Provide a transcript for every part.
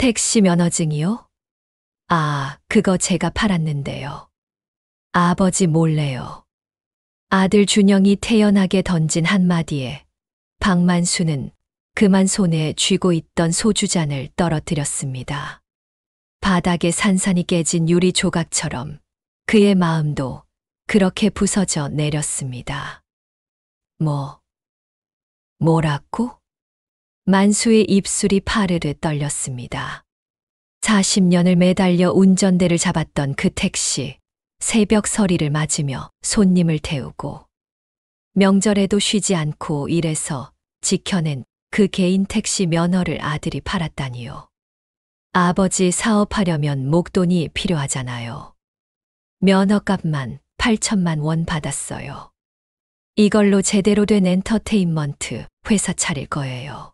택시 면허증이요? 아, 그거 제가 팔았는데요. 아버지 몰래요. 아들 준영이 태연하게 던진 한마디에 박만수는 그만 손에 쥐고 있던 소주잔을 떨어뜨렸습니다. 바닥에 산산이 깨진 유리 조각처럼 그의 마음도 그렇게 부서져 내렸습니다. 뭐라고? 만수의 입술이 파르르 떨렸습니다. 40년을 매달려 운전대를 잡았던 그 택시, 새벽 서리를 맞으며 손님을 태우고 명절에도 쉬지 않고 일해서 지켜낸 그 개인 택시 면허를 아들이 팔았다니요. 아버지 사업하려면 목돈이 필요하잖아요. 면허값만 8천만 원 받았어요. 이걸로 제대로 된 엔터테인먼트 회사 차릴 거예요.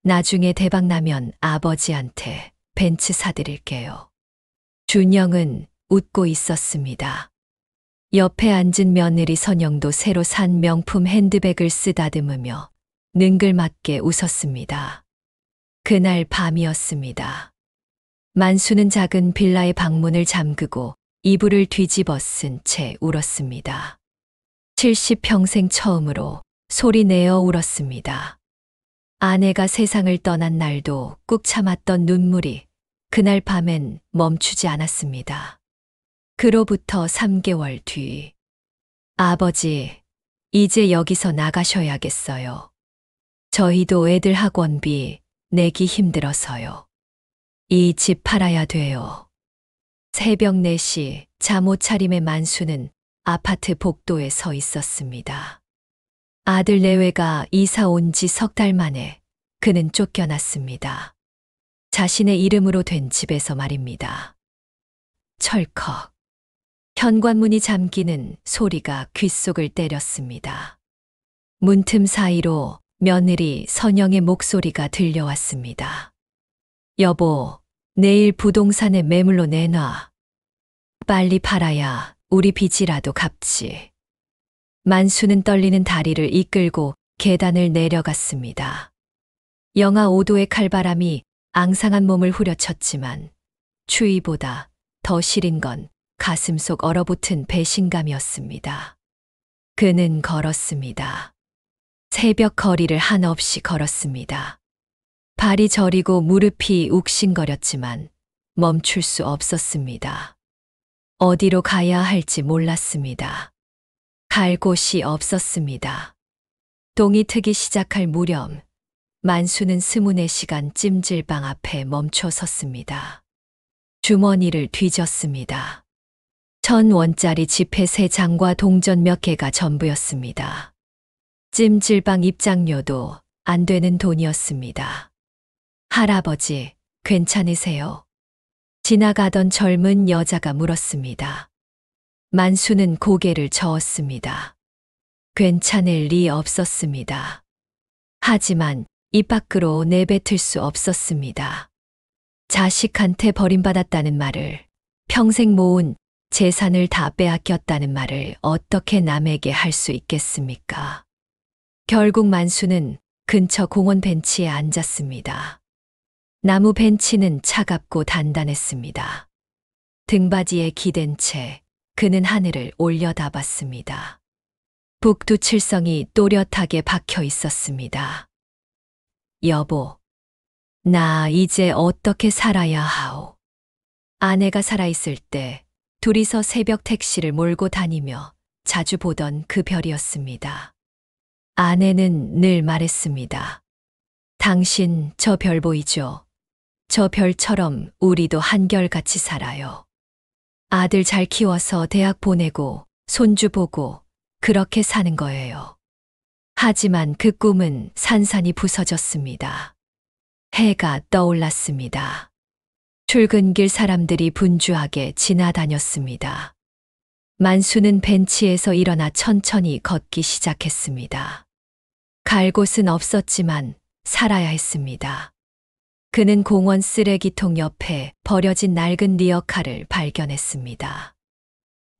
나중에 대박 나면 아버지한테 벤츠 사드릴게요. 준영은 웃고 있었습니다. 옆에 앉은 며느리 선영도 새로 산 명품 핸드백을 쓰다듬으며 능글맞게 웃었습니다. 그날 밤이었습니다. 만수는 작은 빌라의 방문을 잠그고 이불을 뒤집어 쓴 채 울었습니다. 70평생 처음으로 소리 내어 울었습니다. 아내가 세상을 떠난 날도 꾹 참았던 눈물이 그날 밤엔 멈추지 않았습니다. 그로부터 3개월 뒤, 아버지, 이제 여기서 나가셔야겠어요. 저희도 애들 학원비 내기 힘들어서요. 이 집 팔아야 돼요. 새벽 4시 잠옷 차림의 만수는 아파트 복도에 서 있었습니다. 아들 내외가 이사 온 지 석 달 만에 그는 쫓겨났습니다. 자신의 이름으로 된 집에서 말입니다. 철컥. 현관문이 잠기는 소리가 귓속을 때렸습니다. 문틈 사이로 며느리 선영의 목소리가 들려왔습니다. 여보, 내일 부동산에 매물로 내놔. 빨리 팔아야 우리 빚이라도 갚지. 만수는 떨리는 다리를 이끌고 계단을 내려갔습니다. 영하 5도의 칼바람이 앙상한 몸을 후려쳤지만 추위보다 더 시린 건 가슴속 얼어붙은 배신감이었습니다. 그는 걸었습니다. 새벽 거리를 한없이 걸었습니다. 발이 저리고 무릎이 욱신거렸지만 멈출 수 없었습니다. 어디로 가야 할지 몰랐습니다. 갈 곳이 없었습니다. 동이 트기 시작할 무렵 만수는 24시간 찜질방 앞에 멈춰 섰습니다. 주머니를 뒤졌습니다. 1,000원짜리 지폐 3장과 동전 몇 개가 전부였습니다. 찜질방 입장료도 안 되는 돈이었습니다. 할아버지, 괜찮으세요? 지나가던 젊은 여자가 물었습니다. 만수는 고개를 저었습니다. 괜찮을 리 없었습니다. 하지만 입 밖으로 내뱉을 수 없었습니다. 자식한테 버림받았다는 말을, 평생 모은 재산을 다 빼앗겼다는 말을 어떻게 남에게 할 수 있겠습니까? 결국 만수는 근처 공원 벤치에 앉았습니다. 나무 벤치는 차갑고 단단했습니다. 등받이에 기댄 채 그는 하늘을 올려다봤습니다. 북두칠성이 또렷하게 박혀 있었습니다. 여보, 나 이제 어떻게 살아야 하오? 아내가 살아있을 때 둘이서 새벽 택시를 몰고 다니며 자주 보던 그 별이었습니다. 아내는 늘 말했습니다. 당신 저 별 보이죠? 저 별처럼 우리도 한결같이 살아요. 아들 잘 키워서 대학 보내고 손주 보고 그렇게 사는 거예요. 하지만 그 꿈은 산산이 부서졌습니다. 해가 떠올랐습니다. 출근길 사람들이 분주하게 지나다녔습니다. 만수는 벤치에서 일어나 천천히 걷기 시작했습니다. 갈 곳은 없었지만 살아야 했습니다. 그는 공원 쓰레기통 옆에 버려진 낡은 리어카를 발견했습니다.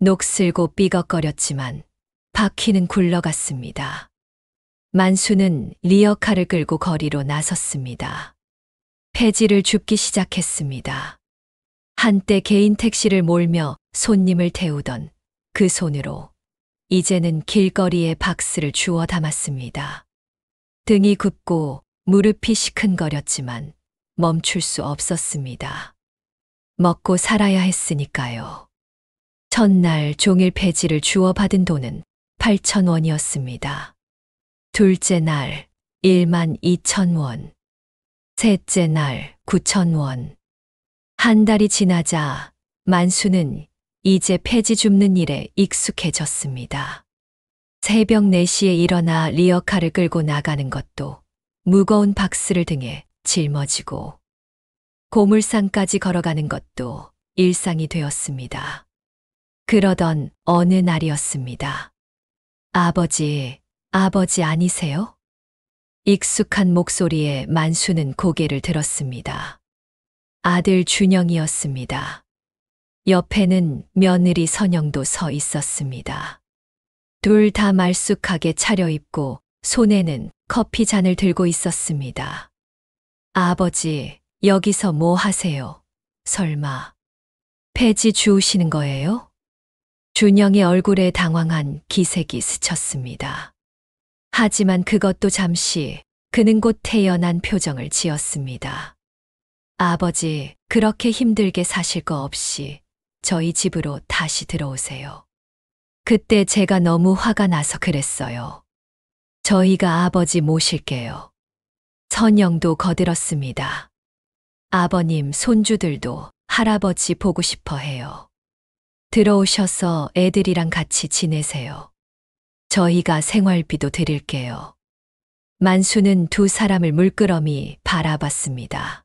녹슬고 삐걱거렸지만 바퀴는 굴러갔습니다. 만수는 리어카를 끌고 거리로 나섰습니다. 폐지를 줍기 시작했습니다. 한때 개인 택시를 몰며 손님을 태우던 그 손으로 이제는 길거리에 박스를 주워 담았습니다. 등이 굽고 무릎이 시큰거렸지만 멈출 수 없었습니다. 먹고 살아야 했으니까요. 첫날 종일 폐지를 주워 받은 돈은 8,000원이었습니다. 둘째 날 12,000원. 셋째 날 9,000원. 한 달이 지나자 만수는 이제 폐지 줍는 일에 익숙해졌습니다. 새벽 4시에 일어나 리어카를 끌고 나가는 것도 무거운 박스를 등에 짊어지고 고물상까지 걸어가는 것도 일상이 되었습니다. 그러던 어느 날이었습니다. 아버지 아니세요? 익숙한 목소리에 만수는 고개를 들었습니다. 아들 준영이었습니다. 옆에는 며느리 선영도 서 있었습니다. 둘 다 말쑥하게 차려입고 손에는 커피 잔을 들고 있었습니다. 아버지, 여기서 뭐 하세요? 설마 폐지 주우시는 거예요? 준영의 얼굴에 당황한 기색이 스쳤습니다. 하지만 그것도 잠시 그는 곧 태연한 표정을 지었습니다. 아버지, 그렇게 힘들게 사실 거 없이 저희 집으로 다시 들어오세요. 그때 제가 너무 화가 나서 그랬어요. 저희가 아버지 모실게요. 선영도 거들었습니다. 아버님, 손주들도 할아버지 보고 싶어 해요. 들어오셔서 애들이랑 같이 지내세요. 저희가 생활비도 드릴게요. 만수는 두 사람을 물끄러미 바라봤습니다.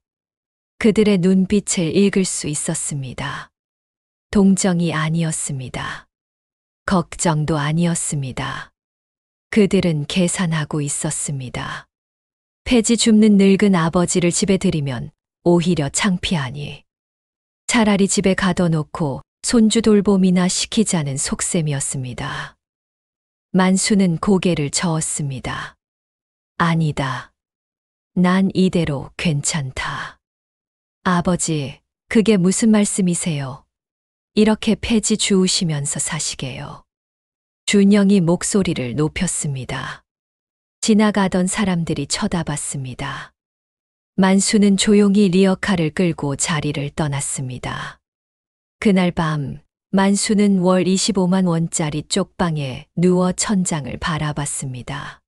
그들의 눈빛을 읽을 수 있었습니다. 동정이 아니었습니다. 걱정도 아니었습니다. 그들은 계산하고 있었습니다. 폐지 줍는 늙은 아버지를 집에 들이면 오히려 창피하니 차라리 집에 가둬놓고 손주 돌봄이나 시키자는 속셈이었습니다. 만수는 고개를 저었습니다. 아니다. 난 이대로 괜찮다. 아버지, 그게 무슨 말씀이세요? 이렇게 폐지 주우시면서 사시게요. 준영이 목소리를 높였습니다. 지나가던 사람들이 쳐다봤습니다. 만수는 조용히 리어카를 끌고 자리를 떠났습니다. 그날 밤 만수는 월 25만 원짜리 쪽방에 누워 천장을 바라봤습니다.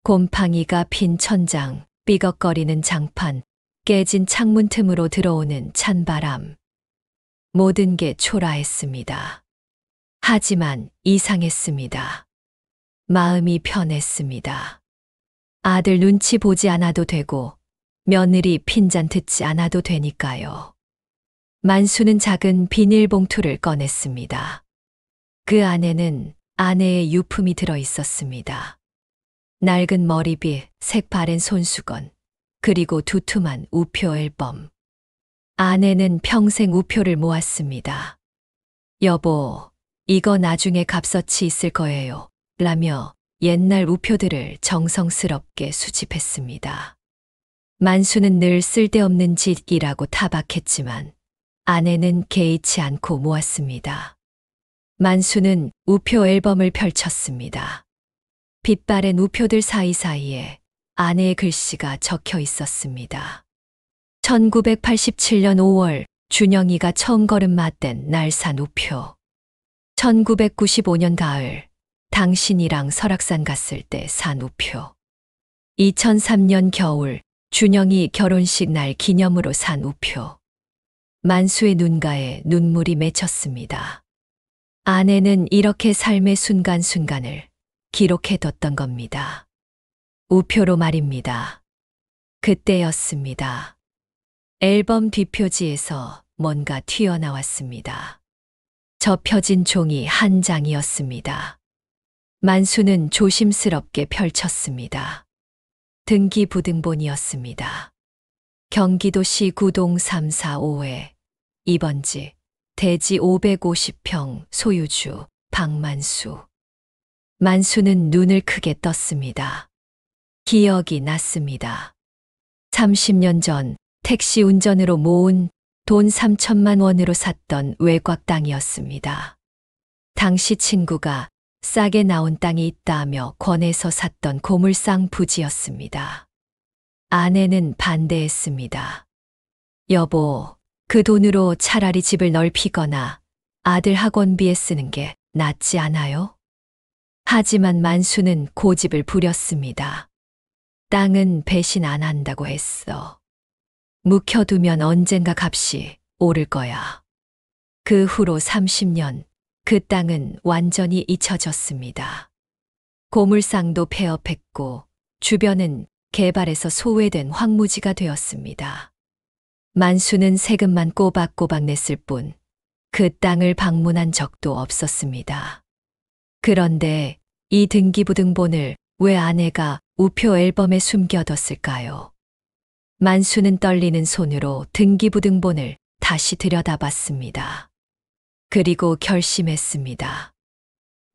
곰팡이가 핀 천장, 삐걱거리는 장판, 깨진 창문 틈으로 들어오는 찬바람. 모든 게 초라했습니다. 하지만 이상했습니다. 마음이 편했습니다. 아들 눈치 보지 않아도 되고 며느리 핀잔 듣지 않아도 되니까요. 만수는 작은 비닐봉투를 꺼냈습니다. 그 안에는 아내의 유품이 들어 있었습니다. 낡은 머리빗, 색바랜 손수건, 그리고 두툼한 우표 앨범. 아내는 평생 우표를 모았습니다. 여보, 이거 나중에 값어치 있을 거예요. 라며 옛날 우표들을 정성스럽게 수집했습니다. 만수는 늘 쓸데없는 짓이라고 타박했지만 아내는 개의치 않고 모았습니다. 만수는 우표 앨범을 펼쳤습니다. 빛바랜 우표들 사이사이에 아내의 글씨가 적혀 있었습니다. 1987년 5월 준영이가 처음 걸음맞댄 날 산 우표. 1995년 가을 당신이랑 설악산 갔을 때 산 우표. 2003년 겨울 준영이 결혼식 날 기념으로 산 우표. 만수의 눈가에 눈물이 맺혔습니다. 아내는 이렇게 삶의 순간순간을 기록해뒀던 겁니다. 우표로 말입니다. 그때였습니다. 앨범 뒷표지에서 뭔가 튀어나왔습니다. 접혀진 종이 한 장이었습니다. 만수는 조심스럽게 펼쳤습니다. 등기부등본이었습니다. 경기도시 구동 345회 2번지 대지 550평 소유주 박만수. 만수는 눈을 크게 떴습니다. 기억이 났습니다. 30년 전 택시 운전으로 모은 돈 3천만 원으로 샀던 외곽 땅이었습니다. 당시 친구가 싸게 나온 땅이 있다며 권해서 샀던 고물상 부지였습니다. 아내는 반대했습니다. 여보, 그 돈으로 차라리 집을 넓히거나 아들 학원비에 쓰는 게 낫지 않아요? 하지만 만수는 고집을 부렸습니다. 땅은 배신 안 한다고 했어. 묵혀두면 언젠가 값이 오를 거야. 그 후로 30년 그 땅은 완전히 잊혀졌습니다. 고물상도 폐업했고 주변은 개발해서 소외된 황무지가 되었습니다. 만수는 세금만 꼬박꼬박 냈을 뿐 그 땅을 방문한 적도 없었습니다. 그런데 이 등기부등본을 왜 아내가 우표 앨범에 숨겨뒀을까요? 만수는 떨리는 손으로 등기부등본을 다시 들여다봤습니다. 그리고 결심했습니다.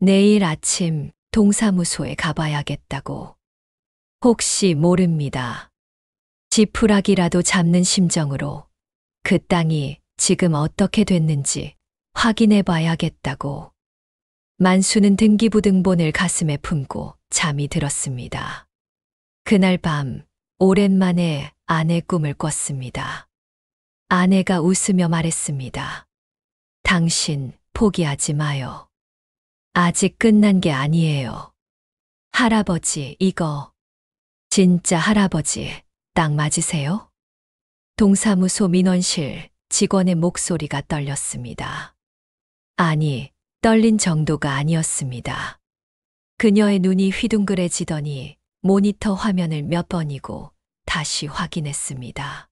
내일 아침 동사무소에 가봐야겠다고. 혹시 모릅니다. 지푸라기라도 잡는 심정으로 그 땅이 지금 어떻게 됐는지 확인해 봐야겠다고. 만수는 등기부등본을 가슴에 품고 잠이 들었습니다. 그날 밤 오랜만에 아내 꿈을 꿨습니다. 아내가 웃으며 말했습니다. 당신 포기하지 마요. 아직 끝난 게 아니에요. 할아버지, 이거 진짜 할아버지 딱 맞으세요? 동사무소 민원실 직원의 목소리가 떨렸습니다. 아니, 떨린 정도가 아니었습니다. 그녀의 눈이 휘둥그레지더니 모니터 화면을 몇 번이고 다시 확인했습니다.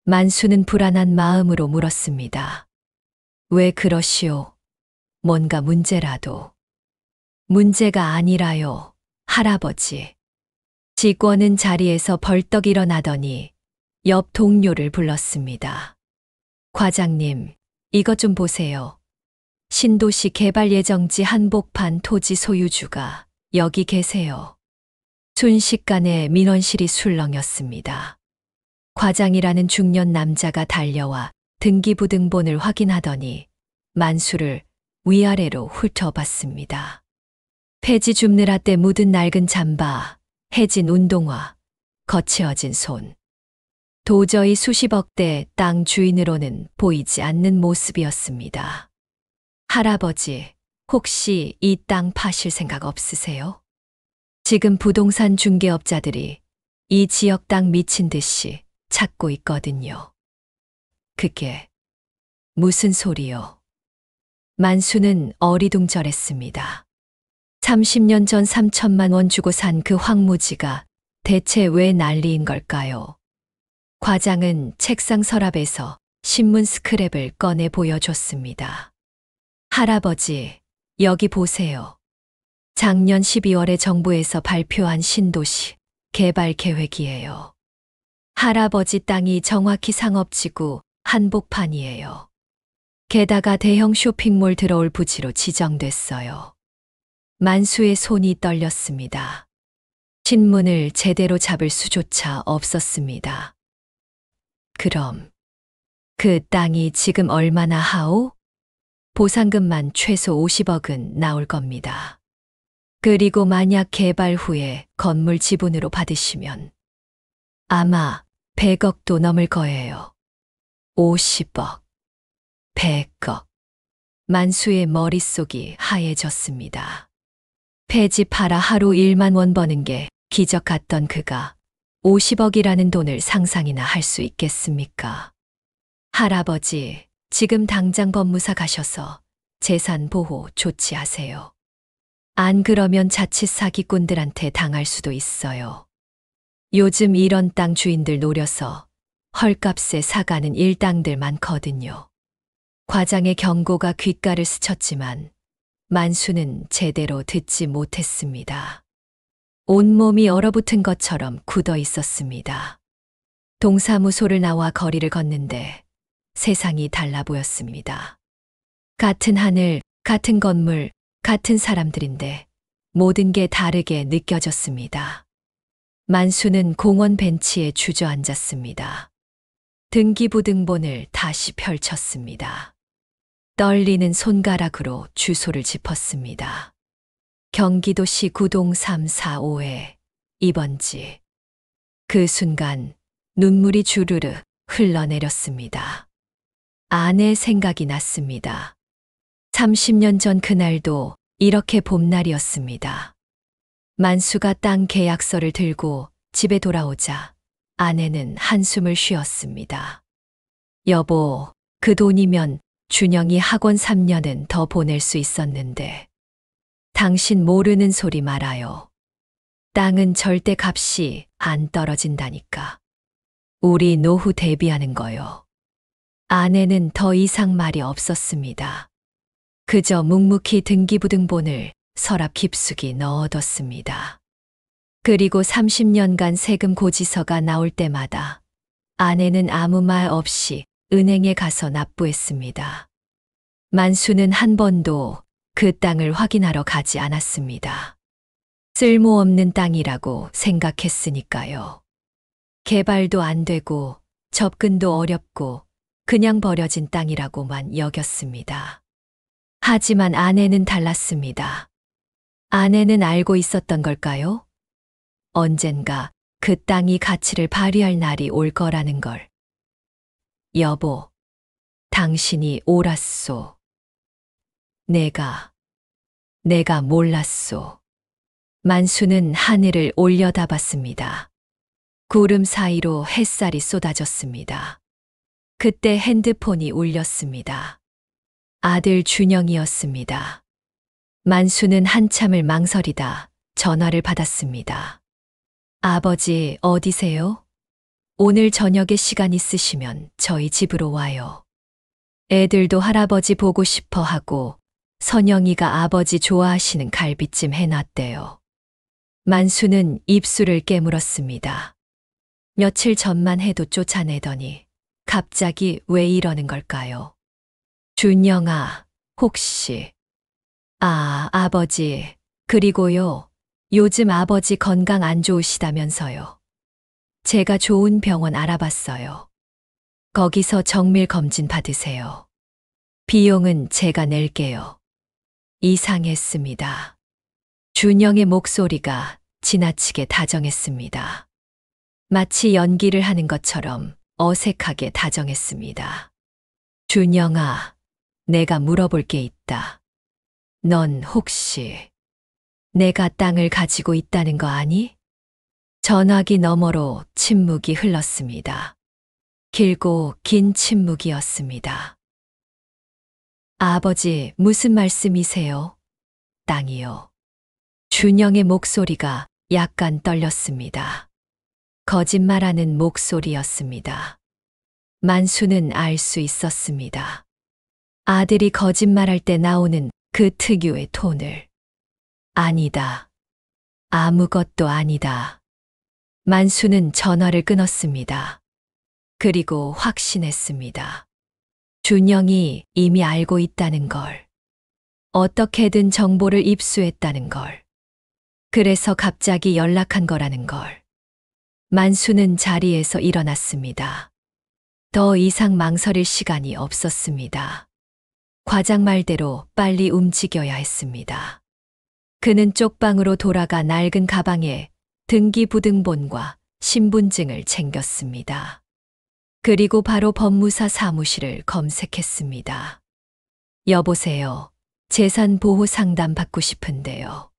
만수는 불안한 마음으로 물었습니다. 왜 그러시오? 뭔가 문제라도. 문제가 아니라요, 할아버지. 직원은 자리에서 벌떡 일어나더니 옆 동료를 불렀습니다. 과장님, 이것 좀 보세요. 신도시 개발 예정지 한복판 토지 소유주가 여기 계세요. 순식간에 민원실이 술렁였습니다. 과장이라는 중년 남자가 달려와 등기부등본을 확인하더니 만수를 위아래로 훑어봤습니다. 폐지 줍느라 때 묻은 낡은 잠바, 해진 운동화, 거칠어진 손. 도저히 수십억 대 땅 주인으로는 보이지 않는 모습이었습니다. 할아버지, 혹시 이 땅 파실 생각 없으세요? 지금 부동산 중개업자들이 이 지역 땅 미친 듯이 찾고 있거든요. 그게 무슨 소리요? 만수는 어리둥절했습니다. 30년 전 3천만 원 주고 산 그 황무지가 대체 왜 난리인 걸까요? 과장은 책상 서랍에서 신문 스크랩을 꺼내 보여줬습니다. 할아버지, 여기 보세요. 작년 12월에 정부에서 발표한 신도시 개발 계획이에요. 할아버지 땅이 정확히 상업지구 한복판이에요. 게다가 대형 쇼핑몰 들어올 부지로 지정됐어요. 만수의 손이 떨렸습니다. 신문을 제대로 잡을 수조차 없었습니다. 그럼 그 땅이 지금 얼마나 하오? 보상금만 최소 50억은 나올 겁니다. 그리고 만약 개발 후에 건물 지분으로 받으시면 아마 100억도 넘을 거예요. 50억, 100억. 만수의 머릿속이 하얘졌습니다. 폐지 팔아 하루 1만 원 버는 게 기적 같던 그가 50억이라는 돈을 상상이나 할 수 있겠습니까? 할아버지, 지금 당장 법무사 가셔서 재산 보호 조치하세요. 안 그러면 자칫 사기꾼들한테 당할 수도 있어요. 요즘 이런 땅 주인들 노려서 헐값에 사가는 일당들 많거든요. 과장의 경고가 귓가를 스쳤지만 만수는 제대로 듣지 못했습니다. 온몸이 얼어붙은 것처럼 굳어 있었습니다. 동사무소를 나와 거리를 걷는데 세상이 달라 보였습니다. 같은 하늘, 같은 건물, 같은 사람들인데 모든 게 다르게 느껴졌습니다. 만수는 공원 벤치에 주저앉았습니다. 등기부등본을 다시 펼쳤습니다. 떨리는 손가락으로 주소를 짚었습니다. 경기도시 구동 345에 2번지. 그 순간 눈물이 주르르 흘러내렸습니다. 아내 생각이 났습니다. 30년 전 그날도 이렇게 봄날이었습니다. 만수가 땅 계약서를 들고 집에 돌아오자 아내는 한숨을 쉬었습니다. 여보, 그 돈이면 준영이 학원 3년은 더 보낼 수 있었는데. 당신 모르는 소리 말아요. 땅은 절대 값이 안 떨어진다니까. 우리 노후 대비하는 거요. 아내는 더 이상 말이 없었습니다. 그저 묵묵히 등기부등본을 서랍 깊숙이 넣어뒀습니다. 그리고 30년간 세금 고지서가 나올 때마다 아내는 아무 말 없이 은행에 가서 납부했습니다. 만수는 한 번도 그 땅을 확인하러 가지 않았습니다. 쓸모없는 땅이라고 생각했으니까요. 개발도 안 되고 접근도 어렵고 그냥 버려진 땅이라고만 여겼습니다. 하지만 아내는 달랐습니다. 아내는 알고 있었던 걸까요? 언젠가 그 땅이 가치를 발휘할 날이 올 거라는 걸. 여보, 당신이 옳았소. 내가 몰랐소. 만수는 하늘을 올려다봤습니다. 구름 사이로 햇살이 쏟아졌습니다. 그때 핸드폰이 울렸습니다. 아들 준영이었습니다. 만수는 한참을 망설이다 전화를 받았습니다. 아버지, 어디세요? 오늘 저녁에 시간 있으시면 저희 집으로 와요. 애들도 할아버지 보고 싶어 하고 선영이가 아버지 좋아하시는 갈비찜 해놨대요. 만수는 입술을 깨물었습니다. 며칠 전만 해도 쫓아내더니 갑자기 왜 이러는 걸까요? 준영아, 혹시. 아버지, 그리고요, 요즘 아버지 건강 안 좋으시다면서요. 제가 좋은 병원 알아봤어요. 거기서 정밀 검진 받으세요. 비용은 제가 낼게요. 이상했습니다. 준영의 목소리가 지나치게 다정했습니다. 마치 연기를 하는 것처럼 어색하게 다정했습니다. 준영아, 내가 물어볼 게 있다. 넌 혹시 내가 땅을 가지고 있다는 거 아니? 전화기 너머로 침묵이 흘렀습니다. 길고 긴 침묵이었습니다. 아버지, 무슨 말씀이세요? 땅이요. 준영의 목소리가 약간 떨렸습니다. 거짓말하는 목소리였습니다. 만수는 알 수 있었습니다. 아들이 거짓말할 때 나오는 그 특유의 톤을. 아니다. 아무것도 아니다. 만수는 전화를 끊었습니다. 그리고 확신했습니다. 준영이 이미 알고 있다는 걸. 어떻게든 정보를 입수했다는 걸. 그래서 갑자기 연락한 거라는 걸. 만수는 자리에서 일어났습니다. 더 이상 망설일 시간이 없었습니다. 과장 말대로 빨리 움직여야 했습니다. 그는 쪽방으로 돌아가 낡은 가방에 등기부등본과 신분증을 챙겼습니다. 그리고 바로 법무사 사무실을 검색했습니다. 여보세요. 재산 보호 상담 받고 싶은데요.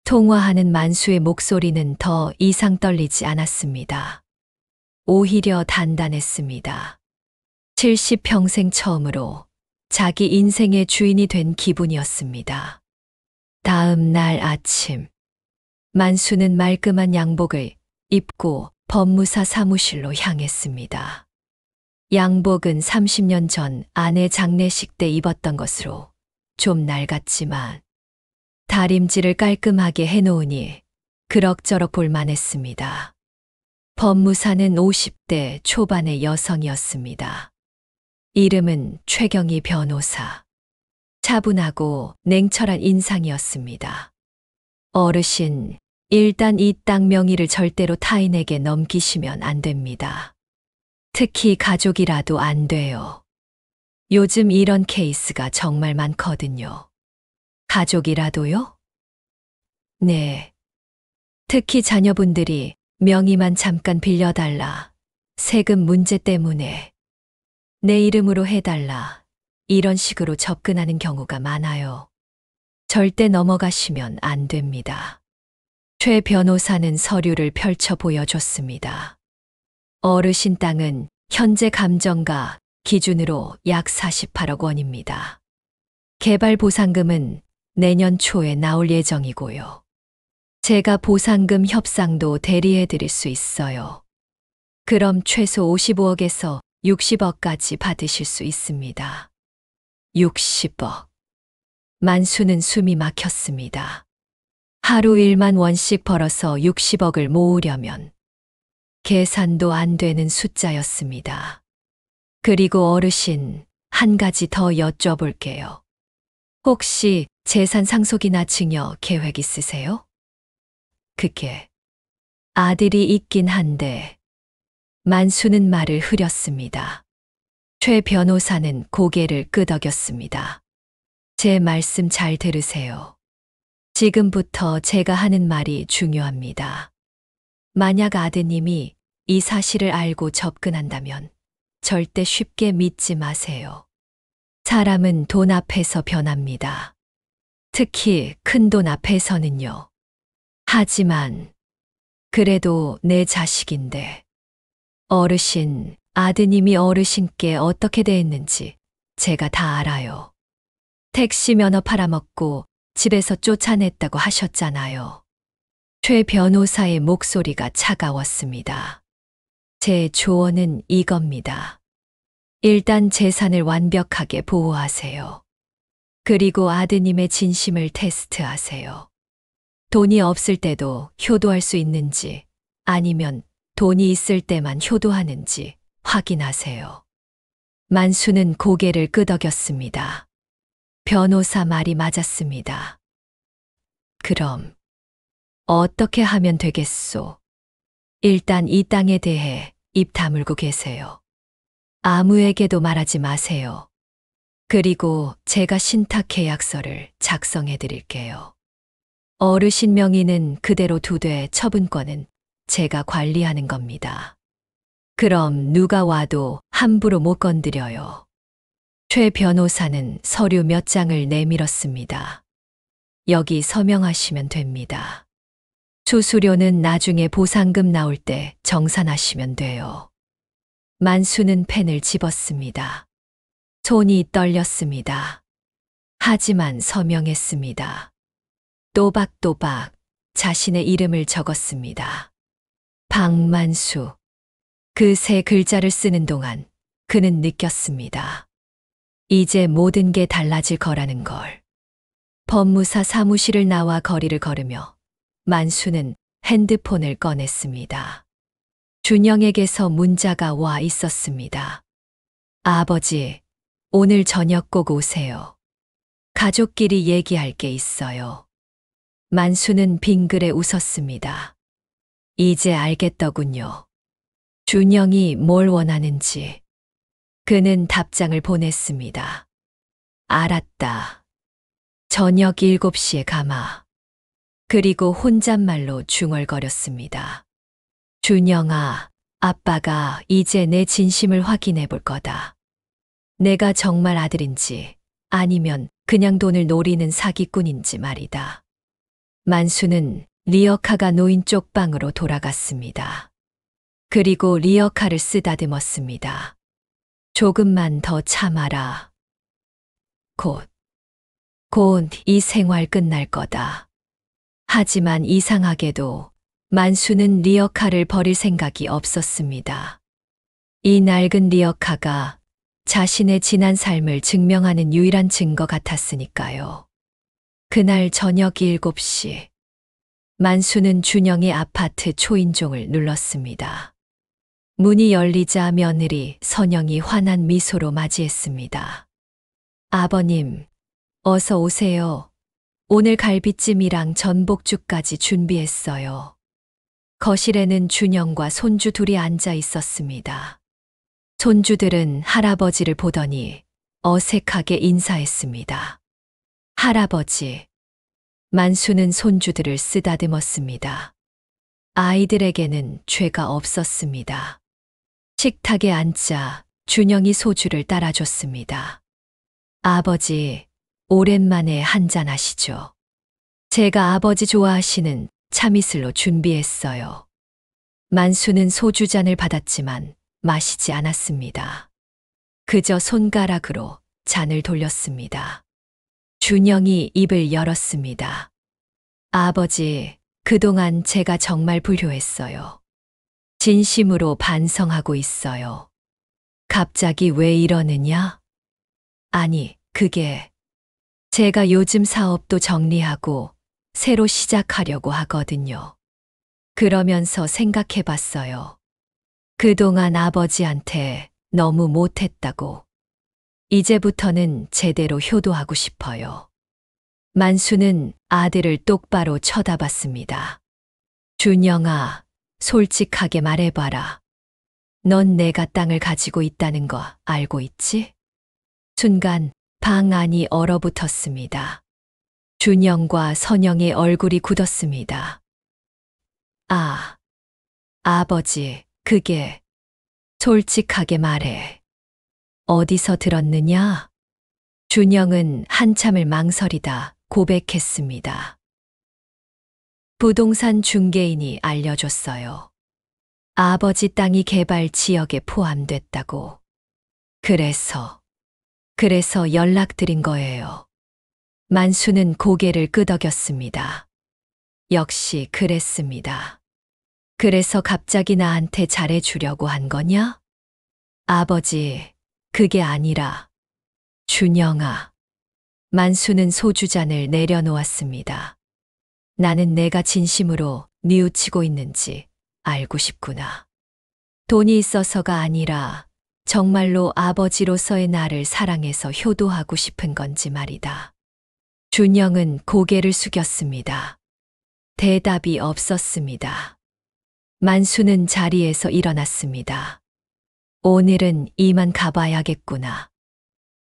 통화하는 만수의 목소리는 더 이상 떨리지 않았습니다. 오히려 단단했습니다. 70평생 처음으로 자기 인생의 주인이 된 기분이었습니다. 다음 날 아침, 만수는 말끔한 양복을 입고 법무사 사무실로 향했습니다. 양복은 30년 전 아내 장례식 때 입었던 것으로 좀 낡았지만 다림질을 깔끔하게 해놓으니 그럭저럭 볼만했습니다. 법무사는 50대 초반의 여성이었습니다. 이름은 최경희 변호사. 차분하고 냉철한 인상이었습니다. 어르신, 일단 이 땅 명의를 절대로 타인에게 넘기시면 안 됩니다. 특히 가족이라도 안 돼요. 요즘 이런 케이스가 정말 많거든요. 가족이라도요? 네. 특히 자녀분들이 명의만 잠깐 빌려달라. 세금 문제 때문에 내 이름으로 해달라. 이런 식으로 접근하는 경우가 많아요. 절대 넘어가시면 안 됩니다. 최 변호사는 서류를 펼쳐 보여줬습니다. 어르신 땅은 현재 감정가 기준으로 약 48억 원입니다. 개발 보상금은 내년 초에 나올 예정이고요. 제가 보상금 협상도 대리해 드릴 수 있어요. 그럼 최소 55억에서 60억까지 받으실 수 있습니다. 60억. 만수는 숨이 막혔습니다. 하루 1만 원씩 벌어서 60억을 모으려면 계산도 안 되는 숫자였습니다. 그리고 어르신, 한 가지 더 여쭤볼게요. 혹시 재산 상속이나 증여 계획 있으세요? 그게 아들이 있긴 한데 만수는 말을 흐렸습니다. 최 변호사는 고개를 끄덕였습니다. 제 말씀 잘 들으세요. 지금부터 제가 하는 말이 중요합니다. 만약 아드님이 이 사실을 알고 접근한다면 절대 쉽게 믿지 마세요. 사람은 돈 앞에서 변합니다. 특히 큰 돈 앞에서는요. 하지만 그래도 내 자식인데 어르신, 아드님이 어르신께 어떻게 대했는지 제가 다 알아요. 택시 면허 팔아먹고 집에서 쫓아냈다고 하셨잖아요. 최 변호사의 목소리가 차가웠습니다. 제 조언은 이겁니다. 일단 재산을 완벽하게 보호하세요. 그리고 아드님의 진심을 테스트하세요. 돈이 없을 때도 효도할 수 있는지 아니면 돈이 있을 때만 효도하는지 확인하세요. 만수는 고개를 끄덕였습니다. 변호사 말이 맞았습니다. 그럼 어떻게 하면 되겠소? 일단 이 땅에 대해 입 다물고 계세요. 아무에게도 말하지 마세요. 그리고 제가 신탁 계약서를 작성해 드릴게요. 어르신 명의는 그대로 두되 처분권은 제가 관리하는 겁니다. 그럼 누가 와도 함부로 못 건드려요. 최 변호사는 서류 몇 장을 내밀었습니다. 여기 서명하시면 됩니다. 수수료는 나중에 보상금 나올 때 정산하시면 돼요. 만수는 펜을 집었습니다. 손이 떨렸습니다. 하지만 서명했습니다. 또박또박 자신의 이름을 적었습니다. 박만수. 그 세 글자를 쓰는 동안 그는 느꼈습니다. 이제 모든 게 달라질 거라는 걸. 법무사 사무실을 나와 거리를 걸으며 만수는 핸드폰을 꺼냈습니다. 준영에게서 문자가 와 있었습니다. 아버지, 오늘 저녁 꼭 오세요. 가족끼리 얘기할 게 있어요. 만수는 빙그레 웃었습니다. 이제 알겠더군요. 준영이 뭘 원하는지. 그는 답장을 보냈습니다. 알았다. 저녁 7시에 가마. 그리고 혼잣말로 중얼거렸습니다. 준영아, 아빠가 이제 내 진심을 확인해 볼 거다. 내가 정말 아들인지 아니면 그냥 돈을 노리는 사기꾼인지 말이다. 만수는 리어카가 놓인 쪽방으로 돌아갔습니다. 그리고 리어카를 쓰다듬었습니다. 조금만 더 참아라. 곧 이 생활 끝날 거다. 하지만 이상하게도 만수는 리어카를 버릴 생각이 없었습니다. 이 낡은 리어카가 자신의 지난 삶을 증명하는 유일한 증거 같았으니까요. 그날 저녁 7시, 만수는 준영의 아파트 초인종을 눌렀습니다. 문이 열리자 며느리 선영이 환한 미소로 맞이했습니다. 아버님, 어서 오세요. 오늘 갈비찜이랑 전복죽까지 준비했어요. 거실에는 준영과 손주 둘이 앉아 있었습니다. 손주들은 할아버지를 보더니 어색하게 인사했습니다. 할아버지. 만수는 손주들을 쓰다듬었습니다. 아이들에게는 죄가 없었습니다. 식탁에 앉자 준영이 소주를 따라줬습니다. 아버지, 오랜만에 한잔 하시죠. 제가 아버지 좋아하시는 참이슬로 준비했어요. 만수는 소주잔을 받았지만 마시지 않았습니다. 그저 손가락으로 잔을 돌렸습니다. 준영이 입을 열었습니다. 아버지, 그동안 제가 정말 불효했어요. 진심으로 반성하고 있어요. 갑자기 왜 이러느냐? 아니, 그게 제가 요즘 사업도 정리하고 새로 시작하려고 하거든요. 그러면서 생각해 봤어요. 그동안 아버지한테 너무 못했다고. 이제부터는 제대로 효도하고 싶어요. 만수는 아들을 똑바로 쳐다봤습니다. 준영아, 솔직하게 말해봐라. 넌 내가 땅을 가지고 있다는 거 알고 있지? 순간 방 안이 얼어붙었습니다. 준영과 선영의 얼굴이 굳었습니다. 아, 아버지, 그게 솔직하게 말해. 어디서 들었느냐? 준영은 한참을 망설이다 고백했습니다. 부동산 중개인이 알려줬어요. 아버지 땅이 개발 지역에 포함됐다고. 그래서 연락드린 거예요. 만수는 고개를 끄덕였습니다. 역시 그랬습니다. 그래서 갑자기 나한테 잘해주려고 한 거냐? 아버지, 그게 아니라. 준영아. 만수는 소주잔을 내려놓았습니다. 나는 내가 진심으로 뉘우치고 있는지 알고 싶구나. 돈이 있어서가 아니라 정말로 아버지로서의 나를 사랑해서 효도하고 싶은 건지 말이다. 준영은 고개를 숙였습니다. 대답이 없었습니다. 만수는 자리에서 일어났습니다. 오늘은 이만 가봐야겠구나.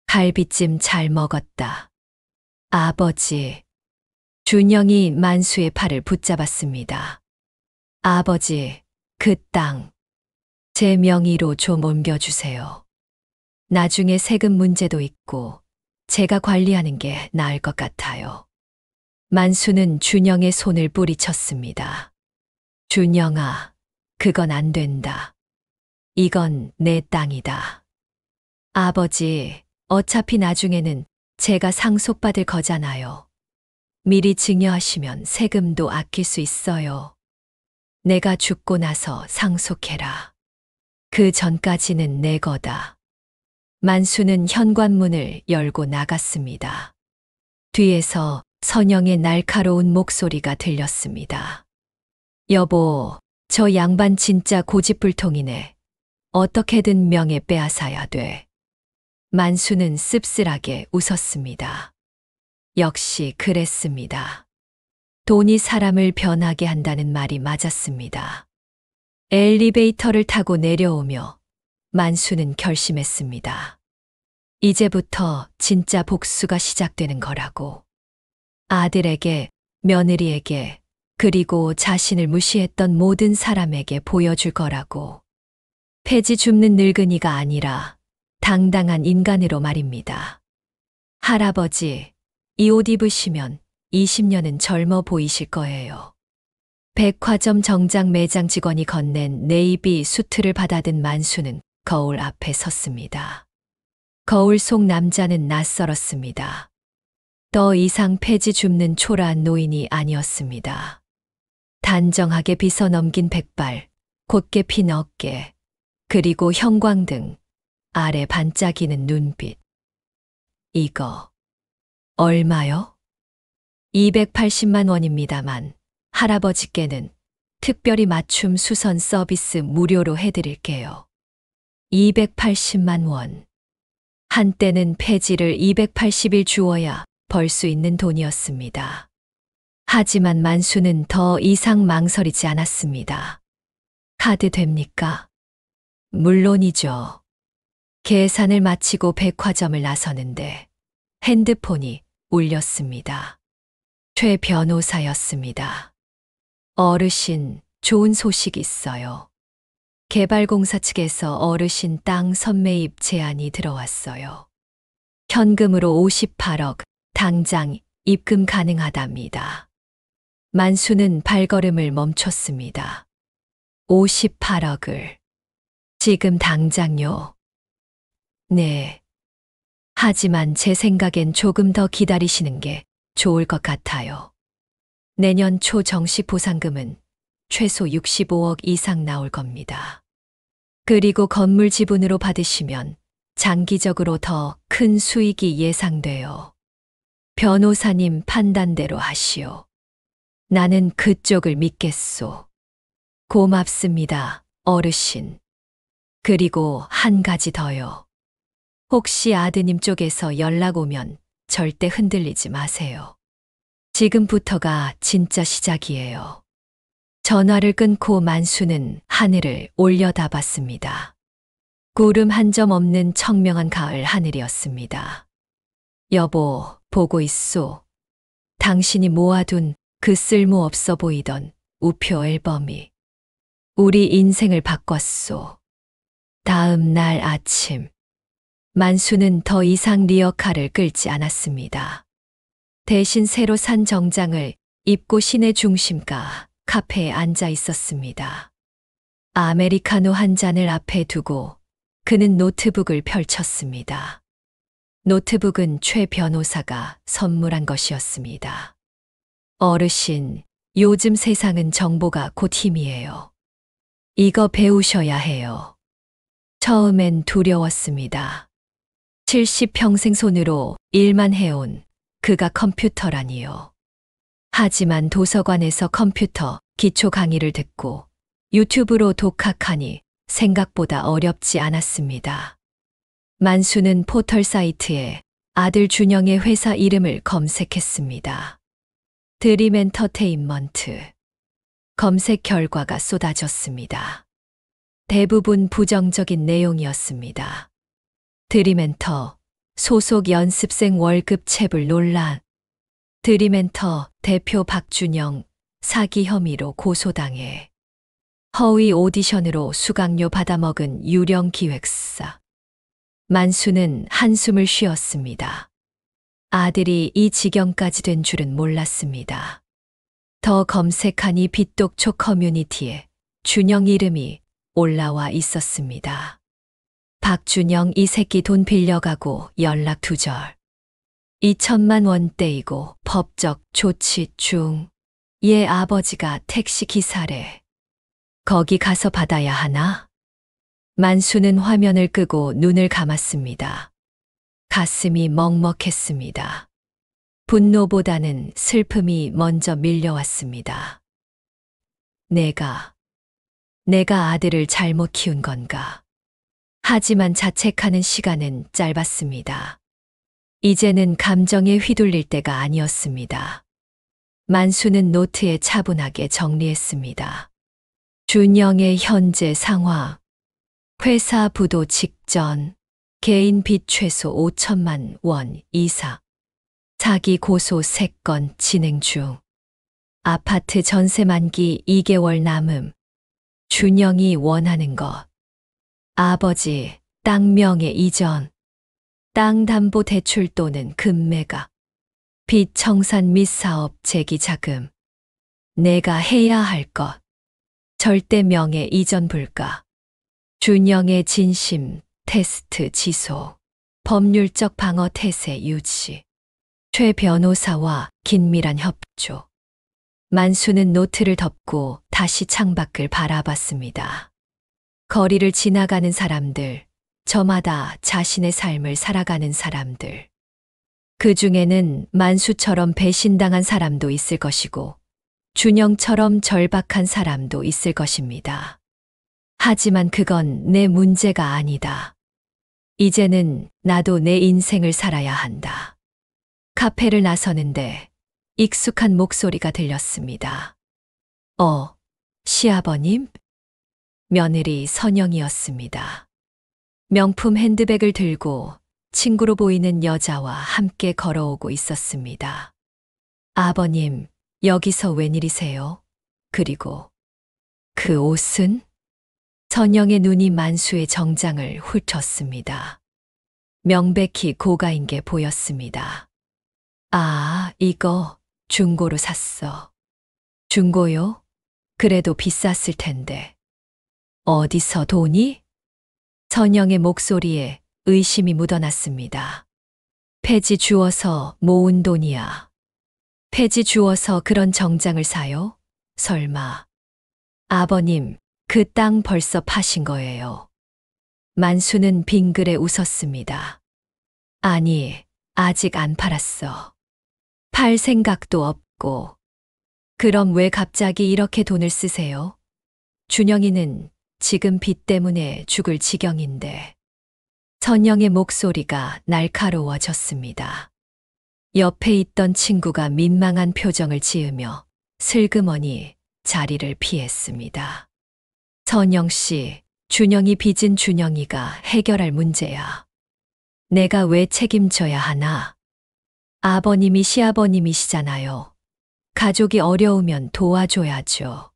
갈비찜 잘 먹었다. 아버지. 준영이 만수의 팔을 붙잡았습니다. 아버지, 그 땅, 제 명의로 좀 옮겨주세요. 나중에 세금 문제도 있고 제가 관리하는 게 나을 것 같아요. 만수는 준영의 손을 뿌리쳤습니다. 준영아, 그건 안 된다. 이건 내 땅이다. 아버지, 어차피 나중에는 제가 상속받을 거잖아요. 미리 증여하시면 세금도 아낄 수 있어요. 내가 죽고 나서 상속해라. 그 전까지는 내 거다. 만수는 현관문을 열고 나갔습니다. 뒤에서 선영의 날카로운 목소리가 들렸습니다. 여보, 저 양반 진짜 고집불통이네. 어떻게든 명예 빼앗아야 돼. 만수는 씁쓸하게 웃었습니다. 역시 그랬습니다. 돈이 사람을 변하게 한다는 말이 맞았습니다. 엘리베이터를 타고 내려오며 만수는 결심했습니다. 이제부터 진짜 복수가 시작되는 거라고. 아들에게, 며느리에게, 그리고 자신을 무시했던 모든 사람에게 보여줄 거라고. 폐지 줍는 늙은이가 아니라 당당한 인간으로 말입니다. 할아버지, 이 옷 입으시면 20년은 젊어 보이실 거예요. 백화점 정장 매장 직원이 건넨 네이비 수트를 받아든 만수는 거울 앞에 섰습니다. 거울 속 남자는 낯설었습니다. 더 이상 폐지 줍는 초라한 노인이 아니었습니다. 단정하게 빗어 넘긴 백발, 곧게 핀 어깨, 그리고 형광등, 아래 반짝이는 눈빛. 이거 얼마요? 280만 원입니다만 할아버지께는 특별히 맞춤 수선 서비스 무료로 해드릴게요. 280만 원. 한때는 폐지를 280일 주어야 벌 수 있는 돈이었습니다. 하지만 만수는 더 이상 망설이지 않았습니다. 카드 됩니까? 물론이죠. 계산을 마치고 백화점을 나서는데 핸드폰이 울렸습니다. 최 변호사였습니다. 어르신, 좋은 소식 있어요. 개발공사 측에서 어르신 땅 선매입 제안이 들어왔어요. 현금으로 58억, 당장 입금 가능하답니다. 만수는 발걸음을 멈췄습니다. 58억을. 지금 당장요? 네. 하지만 제 생각엔 조금 더 기다리시는 게 좋을 것 같아요. 내년 초 정식 보상금은 최소 65억 이상 나올 겁니다. 그리고 건물 지분으로 받으시면 장기적으로 더 큰 수익이 예상돼요. 변호사님 판단대로 하시오. 나는 그쪽을 믿겠소. 고맙습니다, 어르신. 그리고 한 가지 더요. 혹시 아드님 쪽에서 연락 오면 절대 흔들리지 마세요. 지금부터가 진짜 시작이에요. 전화를 끊고 만수는 하늘을 올려다봤습니다. 구름 한 점 없는 청명한 가을 하늘이었습니다. 여보, 보고 있소. 당신이 모아둔 그 쓸모없어 보이던 우표 앨범이 우리 인생을 바꿨소. 다음 날 아침, 만수는 더 이상 리어카를 끌지 않았습니다. 대신 새로 산 정장을 입고 시내 중심가 카페에 앉아 있었습니다. 아메리카노 한 잔을 앞에 두고 그는 노트북을 펼쳤습니다. 노트북은 최 변호사가 선물한 것이었습니다. 어르신, 요즘 세상은 정보가 곧 힘이에요. 이거 배우셔야 해요. 처음엔 두려웠습니다. 70평생 손으로 일만 해온 그가 컴퓨터라니요. 하지만 도서관에서 컴퓨터 기초 강의를 듣고 유튜브로 독학하니 생각보다 어렵지 않았습니다. 만수는 포털 사이트에 아들 준영의 회사 이름을 검색했습니다. 드림 엔터테인먼트. 검색 결과가 쏟아졌습니다. 대부분 부정적인 내용이었습니다. 드림엔터 소속 연습생 월급 체불 논란. 드림엔터 대표 박준영 사기 혐의로 고소당해. 허위 오디션으로 수강료 받아먹은 유령 기획사. 만수는 한숨을 쉬었습니다. 아들이 이 지경까지 된 줄은 몰랐습니다. 더 검색하니 빚독초 커뮤니티에 준영 이름이 올라와 있었습니다. 박준영 이 새끼 돈 빌려가고 연락 두절. 2천만 원대이고 법적 조치 중. 얘 아버지가 택시 기사래. 거기 가서 받아야 하나? 만수는 화면을 끄고 눈을 감았습니다. 가슴이 먹먹했습니다. 분노보다는 슬픔이 먼저 밀려왔습니다. 내가 아들을 잘못 키운 건가? 하지만 자책하는 시간은 짧았습니다. 이제는 감정에 휘둘릴 때가 아니었습니다. 만수는 노트에 차분하게 정리했습니다. 준영의 현재 상황. 회사 부도 직전. 개인 빚 최소 5천만 원 이상. 사기 고소 3건 진행 중. 아파트 전세 만기 2개월 남음. 준영이 원하는 것. 아버지, 땅 명의 이전. 땅 담보 대출 또는 금매각. 빚 청산 및 사업 재기 자금. 내가 해야 할 것. 절대 명예 이전 불가. 준영의 진심 테스트 지소. 법률적 방어 태세 유지. 최 변호사와 긴밀한 협조. 만수는 노트를 덮고 다시 창밖을 바라봤습니다. 거리를 지나가는 사람들, 저마다 자신의 삶을 살아가는 사람들. 그 중에는 만수처럼 배신당한 사람도 있을 것이고, 준영처럼 절박한 사람도 있을 것입니다. 하지만 그건 내 문제가 아니다. 이제는 나도 내 인생을 살아야 한다. 카페를 나서는데 익숙한 목소리가 들렸습니다. 시아버님? 며느리 선영이었습니다. 명품 핸드백을 들고 친구로 보이는 여자와 함께 걸어오고 있었습니다. 아버님, 여기서 웬일이세요? 그리고 그 옷은? 선영의 눈이 만수의 정장을 훑었습니다. 명백히 고가인 게 보였습니다. 아, 이거 중고로 샀어. 중고요? 그래도 비쌌을 텐데. 어디서 돈이? 선영의 목소리에 의심이 묻어났습니다. 폐지 주워서 모은 돈이야. 폐지 주워서 그런 정장을 사요? 설마. 아버님, 그 땅 벌써 파신 거예요. 만수는 빙그레 웃었습니다. 아니, 아직 안 팔았어. 팔 생각도 없고. 그럼 왜 갑자기 이렇게 돈을 쓰세요? 준영이는 지금 빚 때문에 죽을 지경인데. 선영의 목소리가 날카로워졌습니다. 옆에 있던 친구가 민망한 표정을 지으며 슬그머니 자리를 피했습니다. 선영 씨, 준영이 빚은 준영이가 해결할 문제야. 내가 왜 책임져야 하나? 아버님이 시아버님이시잖아요. 가족이 어려우면 도와줘야죠.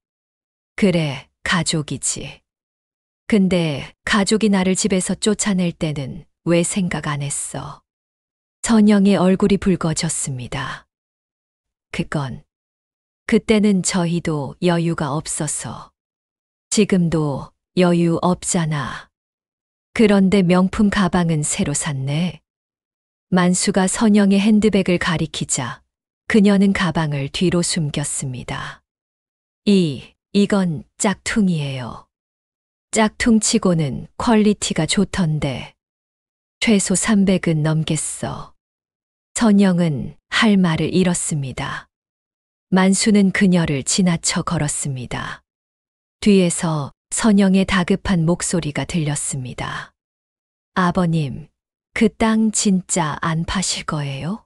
그래, 가족이지. 근데 가족이 나를 집에서 쫓아낼 때는 왜 생각 안 했어? 선영의 얼굴이 붉어졌습니다. 그때는 저희도 여유가 없어서. 지금도 여유 없잖아. 그런데 명품 가방은 새로 샀네. 만수가 선영의 핸드백을 가리키자 그녀는 가방을 뒤로 숨겼습니다. 이건 짝퉁이에요. 짝퉁치고는 퀄리티가 좋던데. 최소 300은 넘겠어. 선영은 할 말을 잃었습니다. 만수는 그녀를 지나쳐 걸었습니다. 뒤에서 선영의 다급한 목소리가 들렸습니다. 아버님, 그 땅 진짜 안 파실 거예요?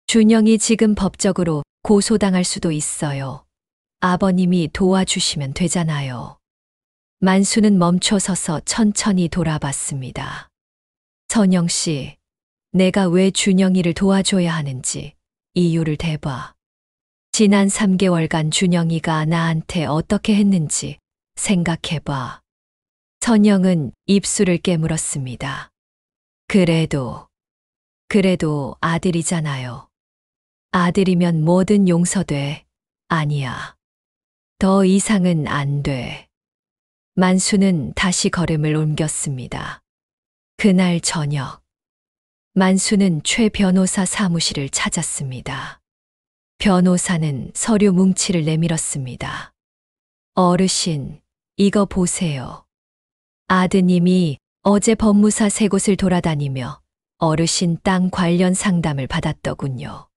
준영이 지금 법적으로 고소당할 수도 있어요. 아버님이 도와주시면 되잖아요. 만수는 멈춰서서 천천히 돌아봤습니다. 선영 씨, 내가 왜 준영이를 도와줘야 하는지 이유를 대봐. 지난 3개월간 준영이가 나한테 어떻게 했는지 생각해봐. 선영은 입술을 깨물었습니다. 그래도 아들이잖아요. 아들이면 뭐든 용서돼. 아니야. 더 이상은 안 돼. 만수는 다시 걸음을 옮겼습니다. 그날 저녁, 만수는 최 변호사 사무실을 찾았습니다. 변호사는 서류 뭉치를 내밀었습니다. 어르신, 이거 보세요. 아드님이 어제 법무사 3곳을 돌아다니며 어르신 땅 관련 상담을 받았더군요.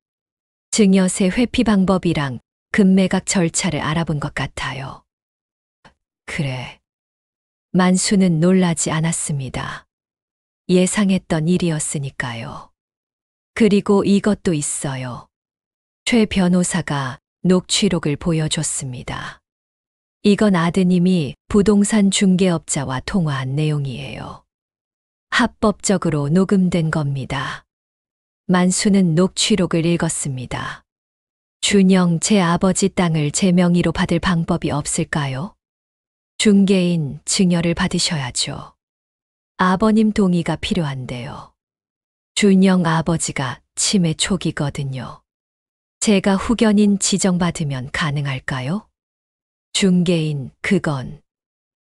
증여세 회피 방법이랑 금매각 절차를 알아본 것 같아요. 그래. 만수는 놀라지 않았습니다. 예상했던 일이었으니까요. 그리고 이것도 있어요. 최 변호사가 녹취록을 보여줬습니다. 이건 아드님이 부동산 중개업자와 통화한 내용이에요. 합법적으로 녹음된 겁니다. 만수는 녹취록을 읽었습니다. 준영, 제 아버지 땅을 제 명의로 받을 방법이 없을까요? 중개인 증여를 받으셔야죠. 아버님 동의가 필요한데요. 준영 아버지가 치매 초기거든요. 제가 후견인 지정받으면 가능할까요? 중개인, 그건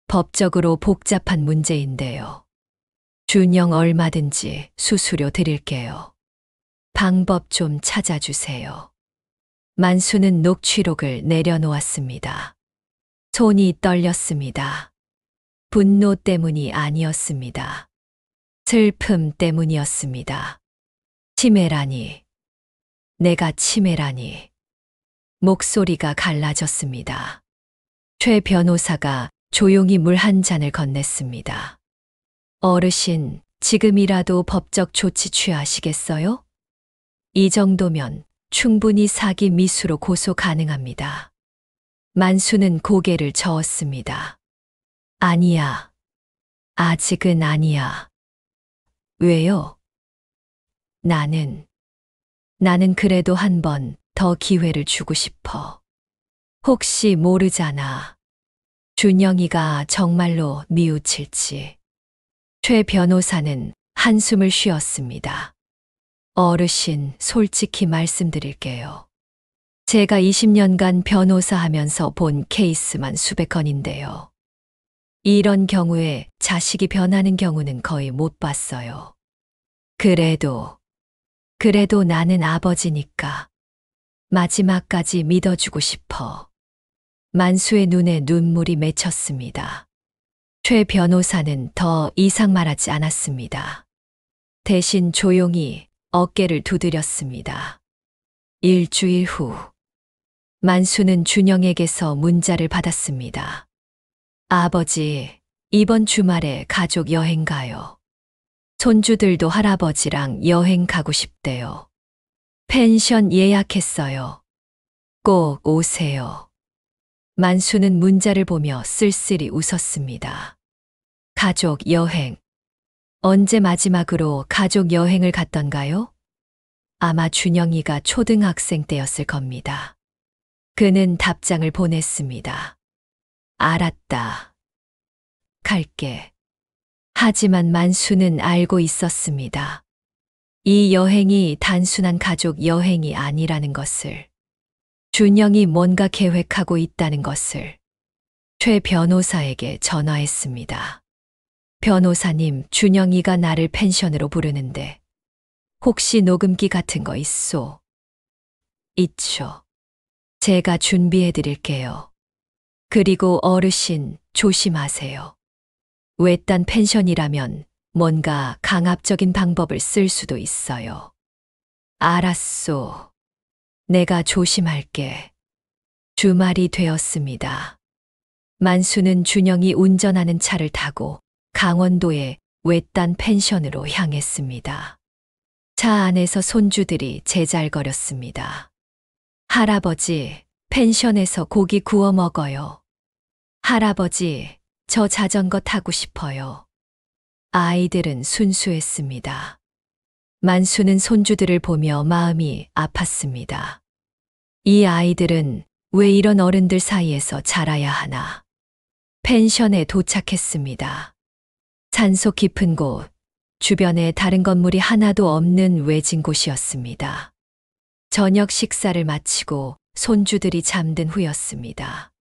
법적으로 복잡한 문제인데요. 준영 얼마든지 수수료 드릴게요. 방법 좀 찾아주세요. 만수는 녹취록을 내려놓았습니다. 손이 떨렸습니다. 분노 때문이 아니었습니다. 슬픔 때문이었습니다. 치매라니. 내가 치매라니. 목소리가 갈라졌습니다. 최 변호사가 조용히 물 한 잔을 건넸습니다. 어르신, 지금이라도 법적 조치 취하시겠어요? 이 정도면 충분히 사기 미수로 고소 가능합니다. 만수는 고개를 저었습니다. 아니야. 아직은 아니야. 왜요? 나는 그래도 한 번 더 기회를 주고 싶어. 혹시 모르잖아. 준영이가 정말로 뉘우칠지. 최 변호사는 한숨을 쉬었습니다. 어르신, 솔직히 말씀드릴게요. 제가 20년간 변호사 하면서 본 케이스만 수백 건인데요. 이런 경우에 자식이 변하는 경우는 거의 못 봤어요. 그래도 나는 아버지니까 마지막까지 믿어주고 싶어. 만수의 눈에 눈물이 맺혔습니다. 최 변호사는 더 이상 말하지 않았습니다. 대신 조용히 어깨를 두드렸습니다. 일주일 후, 만수는 준영에게서 문자를 받았습니다. 아버지, 이번 주말에 가족 여행 가요. 손주들도 할아버지랑 여행 가고 싶대요. 펜션 예약했어요. 꼭 오세요. 만수는 문자를 보며 쓸쓸히 웃었습니다. 가족 여행. 언제 마지막으로 가족 여행을 갔던가요? 아마 준영이가 초등학생 때였을 겁니다. 그는 답장을 보냈습니다. 알았다. 갈게. 하지만 만수는 알고 있었습니다. 이 여행이 단순한 가족 여행이 아니라는 것을. 준영이 뭔가 계획하고 있다는 것을. 최 변호사에게 전화했습니다. 변호사님, 준영이가 나를 펜션으로 부르는데 혹시 녹음기 같은 거 있소? 있죠. 제가 준비해 드릴게요. 그리고 어르신, 조심하세요. 외딴 펜션이라면 뭔가 강압적인 방법을 쓸 수도 있어요. 알았소. 내가 조심할게. 주말이 되었습니다. 만수는 준영이 운전하는 차를 타고 강원도의 외딴 펜션으로 향했습니다. 차 안에서 손주들이 제잘거렸습니다. 할아버지, 펜션에서 고기 구워 먹어요. 할아버지, 저 자전거 타고 싶어요. 아이들은 순수했습니다. 만수는 손주들을 보며 마음이 아팠습니다. 이 아이들은 왜 이런 어른들 사이에서 자라야 하나. 펜션에 도착했습니다. 산속 깊은 곳, 주변에 다른 건물이 하나도 없는 외진 곳이었습니다. 저녁 식사를 마치고 손주들이 잠든 후였습니다.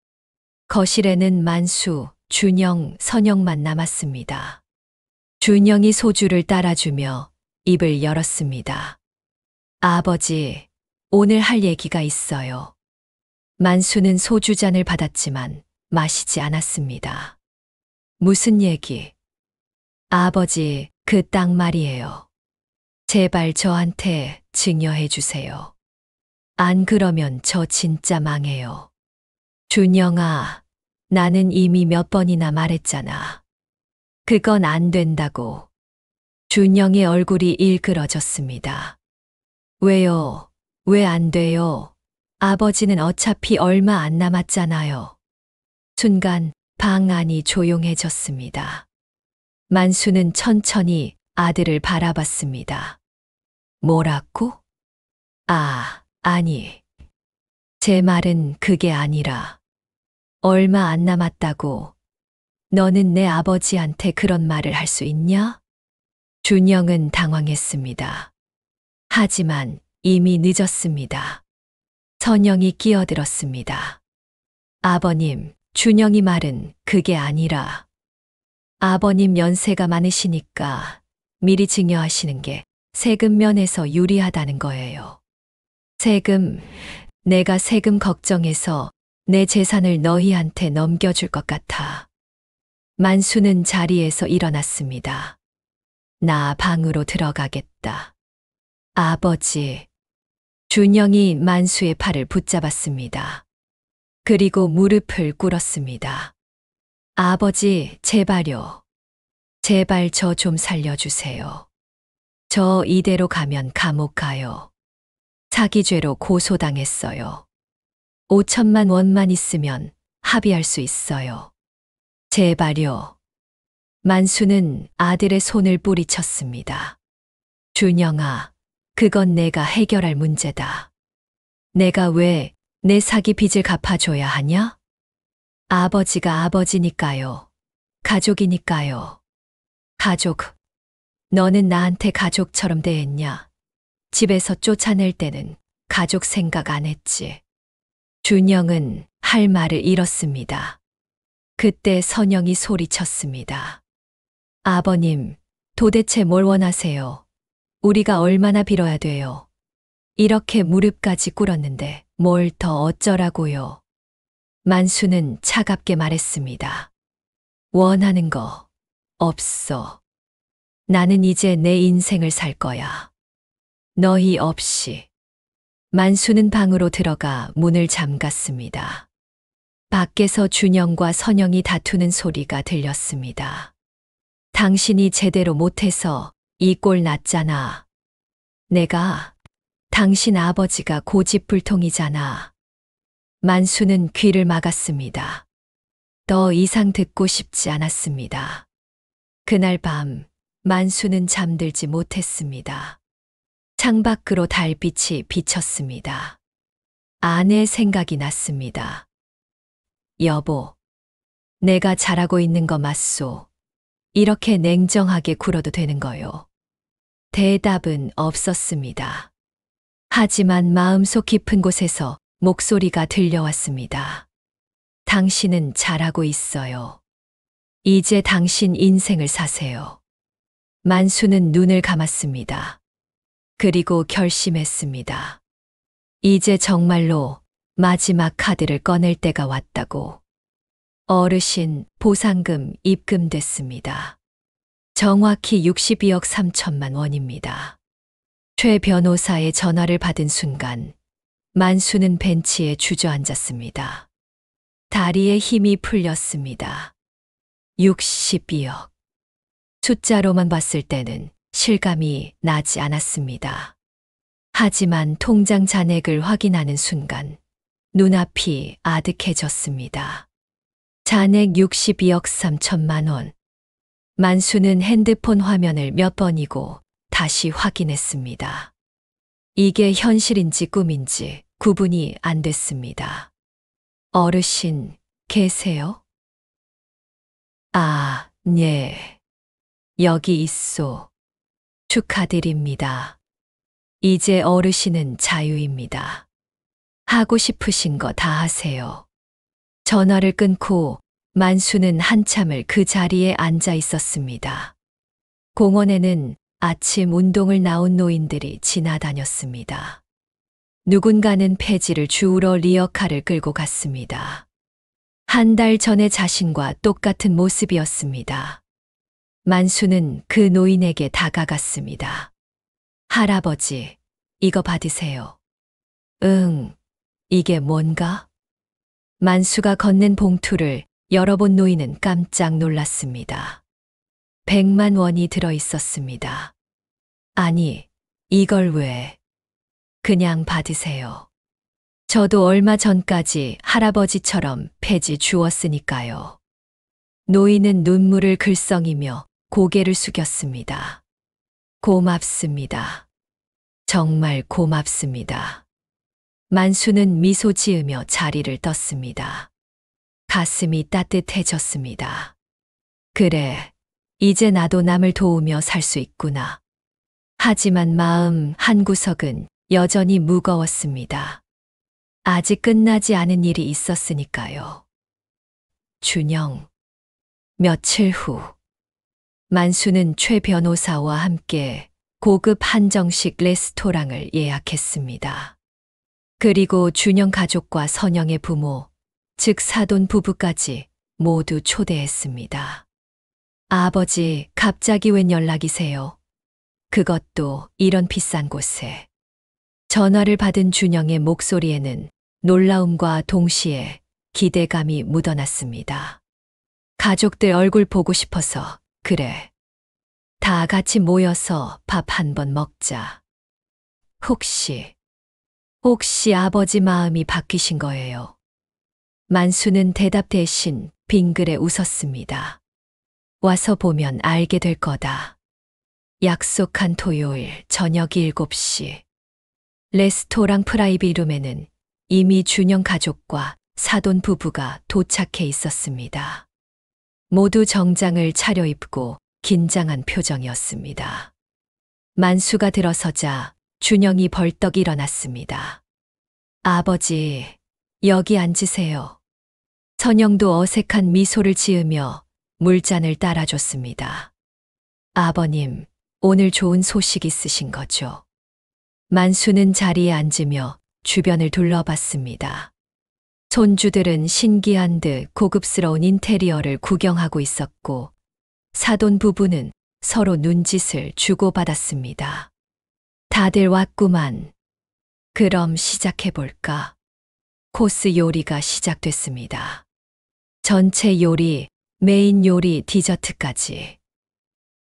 거실에는 만수, 준영, 선영만 남았습니다. 준영이 소주를 따라주며 입을 열었습니다. 아버지, 오늘 할 얘기가 있어요. 만수는 소주잔을 받았지만 마시지 않았습니다. 무슨 얘기? 아버지, 그 땅 말이에요. 제발 저한테 증여해 주세요. 안 그러면 저 진짜 망해요. 준영아, 나는 이미 몇 번이나 말했잖아. 그건 안 된다고. 준영의 얼굴이 일그러졌습니다. 왜요? 왜 안 돼요? 아버지는 어차피 얼마 안 남았잖아요. 순간 방 안이 조용해졌습니다. 만수는 천천히 아들을 바라봤습니다. 뭐라고? 아니. 제 말은 그게 아니라 얼마 안 남았다고. 너는 내 아버지한테 그런 말을 할 수 있냐? 준영은 당황했습니다. 하지만 이미 늦었습니다. 선영이 끼어들었습니다. 아버님, 준영이 말은 그게 아니라 아버님 연세가 많으시니까 미리 증여하시는 게 세금 면에서 유리하다는 거예요. 세금, 내가 세금 걱정해서 내 재산을 너희한테 넘겨줄 것 같아. 만수는 자리에서 일어났습니다. 나 방으로 들어가겠다. 아버지. 준영이 만수의 팔을 붙잡았습니다. 그리고 무릎을 꿇었습니다. 아버지, 제발요. 제발 저 좀 살려주세요. 저 이대로 가면 감옥 가요. 사기죄로 고소당했어요. 5천만 원만 있으면 합의할 수 있어요. 제발요. 만수는 아들의 손을 뿌리쳤습니다. 준영아, 그건 내가 해결할 문제다. 내가 왜 내 사기 빚을 갚아줘야 하냐? 아버지가 아버지니까요. 가족이니까요. 가족. 너는 나한테 가족처럼 대했냐? 집에서 쫓아낼 때는 가족 생각 안 했지. 준영은 할 말을 잃었습니다. 그때 선영이 소리쳤습니다. 아버님, 도대체 뭘 원하세요? 우리가 얼마나 빌어야 돼요? 이렇게 무릎까지 꿇었는데 뭘 더 어쩌라고요? 만수는 차갑게 말했습니다. 원하는 거 없어. 나는 이제 내 인생을 살 거야. 너희 없이. 만수는 방으로 들어가 문을 잠갔습니다. 밖에서 준영과 선영이 다투는 소리가 들렸습니다. 당신이 제대로 못해서 이 꼴 났잖아. 내가 당신 아버지가 고집불통이잖아. 만수는 귀를 막았습니다. 더 이상 듣고 싶지 않았습니다. 그날 밤 만수는 잠들지 못했습니다. 창밖으로 달빛이 비쳤습니다. 아내 생각이 났습니다. 여보, 내가 잘하고 있는 거 맞소? 이렇게 냉정하게 굴어도 되는 거요? 대답은 없었습니다. 하지만 마음속 깊은 곳에서 목소리가 들려왔습니다. 당신은 잘하고 있어요. 이제 당신 인생을 사세요. 만수는 눈을 감았습니다. 그리고 결심했습니다. 이제 정말로 마지막 카드를 꺼낼 때가 왔다고. 어르신 보상금 입금됐습니다. 정확히 62억 3천만 원입니다. 최 변호사의 전화를 받은 순간 만수는 벤치에 주저앉았습니다. 다리에 힘이 풀렸습니다. 62억. 숫자로만 봤을 때는 실감이 나지 않았습니다. 하지만 통장 잔액을 확인하는 순간 눈앞이 아득해졌습니다. 잔액 62억 3천만 원. 만수는 핸드폰 화면을 몇 번이고 다시 확인했습니다. 이게 현실인지 꿈인지 구분이 안 됐습니다. 어르신, 계세요? 아, 네. 여기 있소. 축하드립니다. 이제 어르신은 자유입니다. 하고 싶으신 거 다 하세요. 전화를 끊고 만수는 한참을 그 자리에 앉아 있었습니다. 공원에는 아침 운동을 나온 노인들이 지나다녔습니다. 누군가는 폐지를 주우러 리어카를 끌고 갔습니다. 한 달 전의 자신과 똑같은 모습이었습니다. 만수는 그 노인에게 다가갔습니다. 할아버지, 이거 받으세요. 응, 이게 뭔가? 만수가 건넨 봉투를 열어본 노인은 깜짝 놀랐습니다. 100만 원이 들어 있었습니다. 아니, 이걸 왜? 그냥 받으세요. 저도 얼마 전까지 할아버지처럼 폐지 주웠으니까요. 노인은 눈물을 글썽이며 고개를 숙였습니다. 고맙습니다. 정말 고맙습니다. 만수는 미소 지으며 자리를 떴습니다. 가슴이 따뜻해졌습니다. 그래, 이제 나도 남을 도우며 살 수 있구나. 하지만 마음 한구석은 여전히 무거웠습니다. 아직 끝나지 않은 일이 있었으니까요. 준영. 며칠 후, 만수는 최 변호사와 함께 고급 한정식 레스토랑을 예약했습니다. 그리고 준영 가족과 선영의 부모, 즉 사돈 부부까지 모두 초대했습니다. 아버지, 갑자기 웬 연락이세요? 그것도 이런 비싼 곳에. 전화를 받은 준영의 목소리에는 놀라움과 동시에 기대감이 묻어났습니다. 가족들 얼굴 보고 싶어서 그래. 다 같이 모여서 밥 한 번 먹자. 혹시 아버지 마음이 바뀌신 거예요? 만수는 대답 대신 빙그레 웃었습니다. 와서 보면 알게 될 거다. 약속한 토요일 저녁 7시. 레스토랑 프라이빗룸에는 이미 준영 가족과 사돈 부부가 도착해 있었습니다. 모두 정장을 차려입고 긴장한 표정이었습니다. 만수가 들어서자 준영이 벌떡 일어났습니다. 아버지, 여기 앉으세요. 선영도 어색한 미소를 지으며 물잔을 따라줬습니다. 아버님, 오늘 좋은 소식 있으신 거죠? 만수는 자리에 앉으며 주변을 둘러봤습니다. 손주들은 신기한 듯 고급스러운 인테리어를 구경하고 있었고, 사돈 부부는 서로 눈짓을 주고받았습니다. 다들 왔구만. 그럼 시작해볼까? 코스 요리가 시작됐습니다. 전체 요리, 메인 요리, 디저트까지.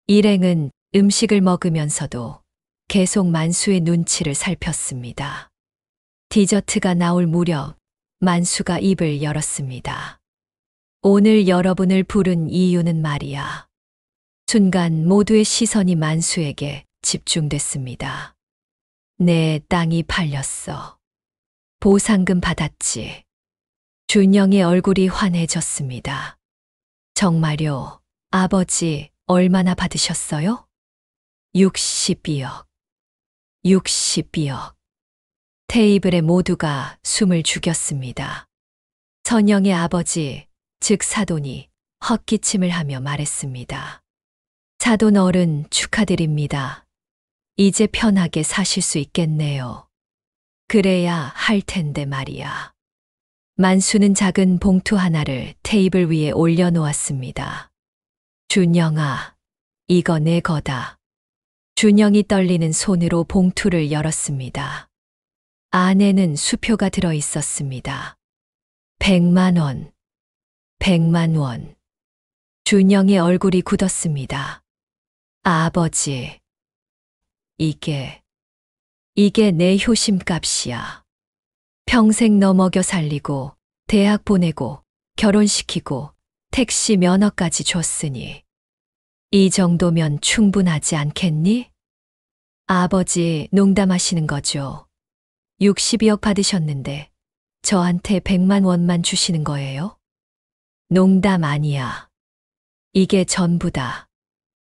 일행은 음식을 먹으면서도 계속 만수의 눈치를 살폈습니다. 디저트가 나올 무렵 만수가 입을 열었습니다. 오늘 여러분을 부른 이유는 말이야. 순간 모두의 시선이 만수에게 집중됐습니다. 내 땅이 팔렸어. 보상금 받았지. 준영의 얼굴이 환해졌습니다. 정말요, 아버지 얼마나 받으셨어요? 62억. 62억. 테이블에 모두가 숨을 죽였습니다. 선영의 아버지, 즉 사돈이 헛기침을 하며 말했습니다. 사돈 어른 축하드립니다. 이제 편하게 사실 수 있겠네요. 그래야 할 텐데 말이야. 만수는 작은 봉투 하나를 테이블 위에 올려놓았습니다. 준영아, 이거 내 거다. 준영이 떨리는 손으로 봉투를 열었습니다. 안에는 수표가 들어 있었습니다. 100만 원. 100만 원. 준영의 얼굴이 굳었습니다. 아버지, 이게 내 효심값이야. 평생 너 먹여 살리고, 대학 보내고, 결혼시키고, 택시 면허까지 줬으니. 이 정도면 충분하지 않겠니? 아버지, 농담하시는 거죠? 62억 받으셨는데, 저한테 100만 원만 주시는 거예요? 농담 아니야. 이게 전부다.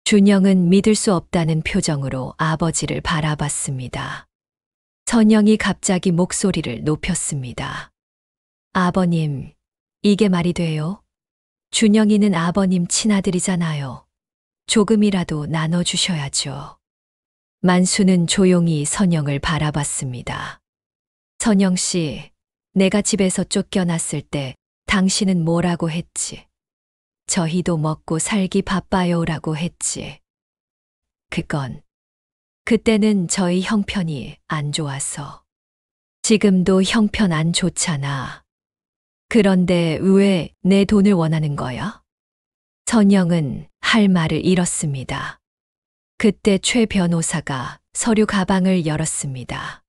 준영은 믿을 수 없다는 표정으로 아버지를 바라봤습니다. 선영이 갑자기 목소리를 높였습니다. 아버님, 이게 말이 돼요? 준영이는 아버님 친아들이잖아요. 조금이라도 나눠주셔야죠. 만수는 조용히 선영을 바라봤습니다. 선영 씨, 내가 집에서 쫓겨났을 때 당신은 뭐라고 했지? 저희도 먹고 살기 바빠요라고 했지. 그때는 저희 형편이 안 좋아서. 지금도 형편 안 좋잖아. 그런데 왜 내 돈을 원하는 거야? 선영은 할 말을 잃었습니다. 그때 최 변호사가 서류 가방을 열었습니다.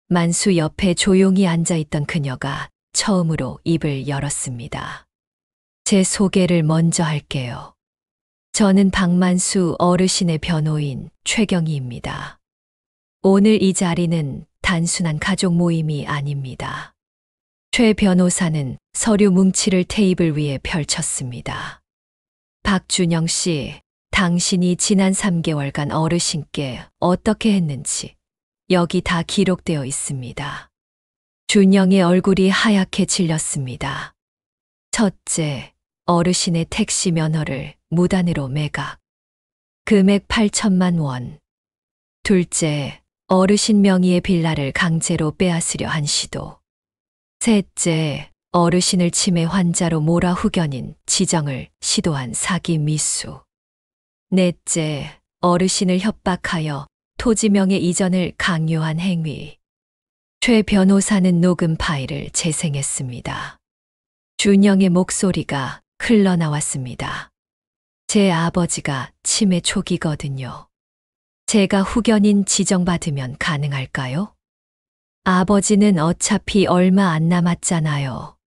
만수 옆에 조용히 앉아있던 그녀가 처음으로 입을 열었습니다. 제 소개를 먼저 할게요. 저는 박만수 어르신의 변호인 최경희입니다. 오늘 이 자리는 단순한 가족 모임이 아닙니다. 최 변호사는 서류 뭉치를 테이블 위에 펼쳤습니다. 박준영 씨, 당신이 지난 3개월간 어르신께 어떻게 했는지 여기 다 기록되어 있습니다. 준영의 얼굴이 하얗게 질렸습니다. 첫째, 어르신의 택시 면허를 무단으로 매각. 금액 8천만 원. 둘째, 어르신 명의의 빌라를 강제로 빼앗으려 한 시도. 셋째, 어르신을 치매 환자로 몰아 후견인 지정을 시도한 사기 미수. 넷째, 어르신을 협박하여 토지 명의 이전을 강요한 행위. 최 변호사는 녹음 파일을 재생했습니다. 준영의 목소리가 흘러나왔습니다. 제 아버지가 치매 초기거든요. 제가 후견인 지정받으면 가능할까요? 아버지는 어차피 얼마 안 남았잖아요.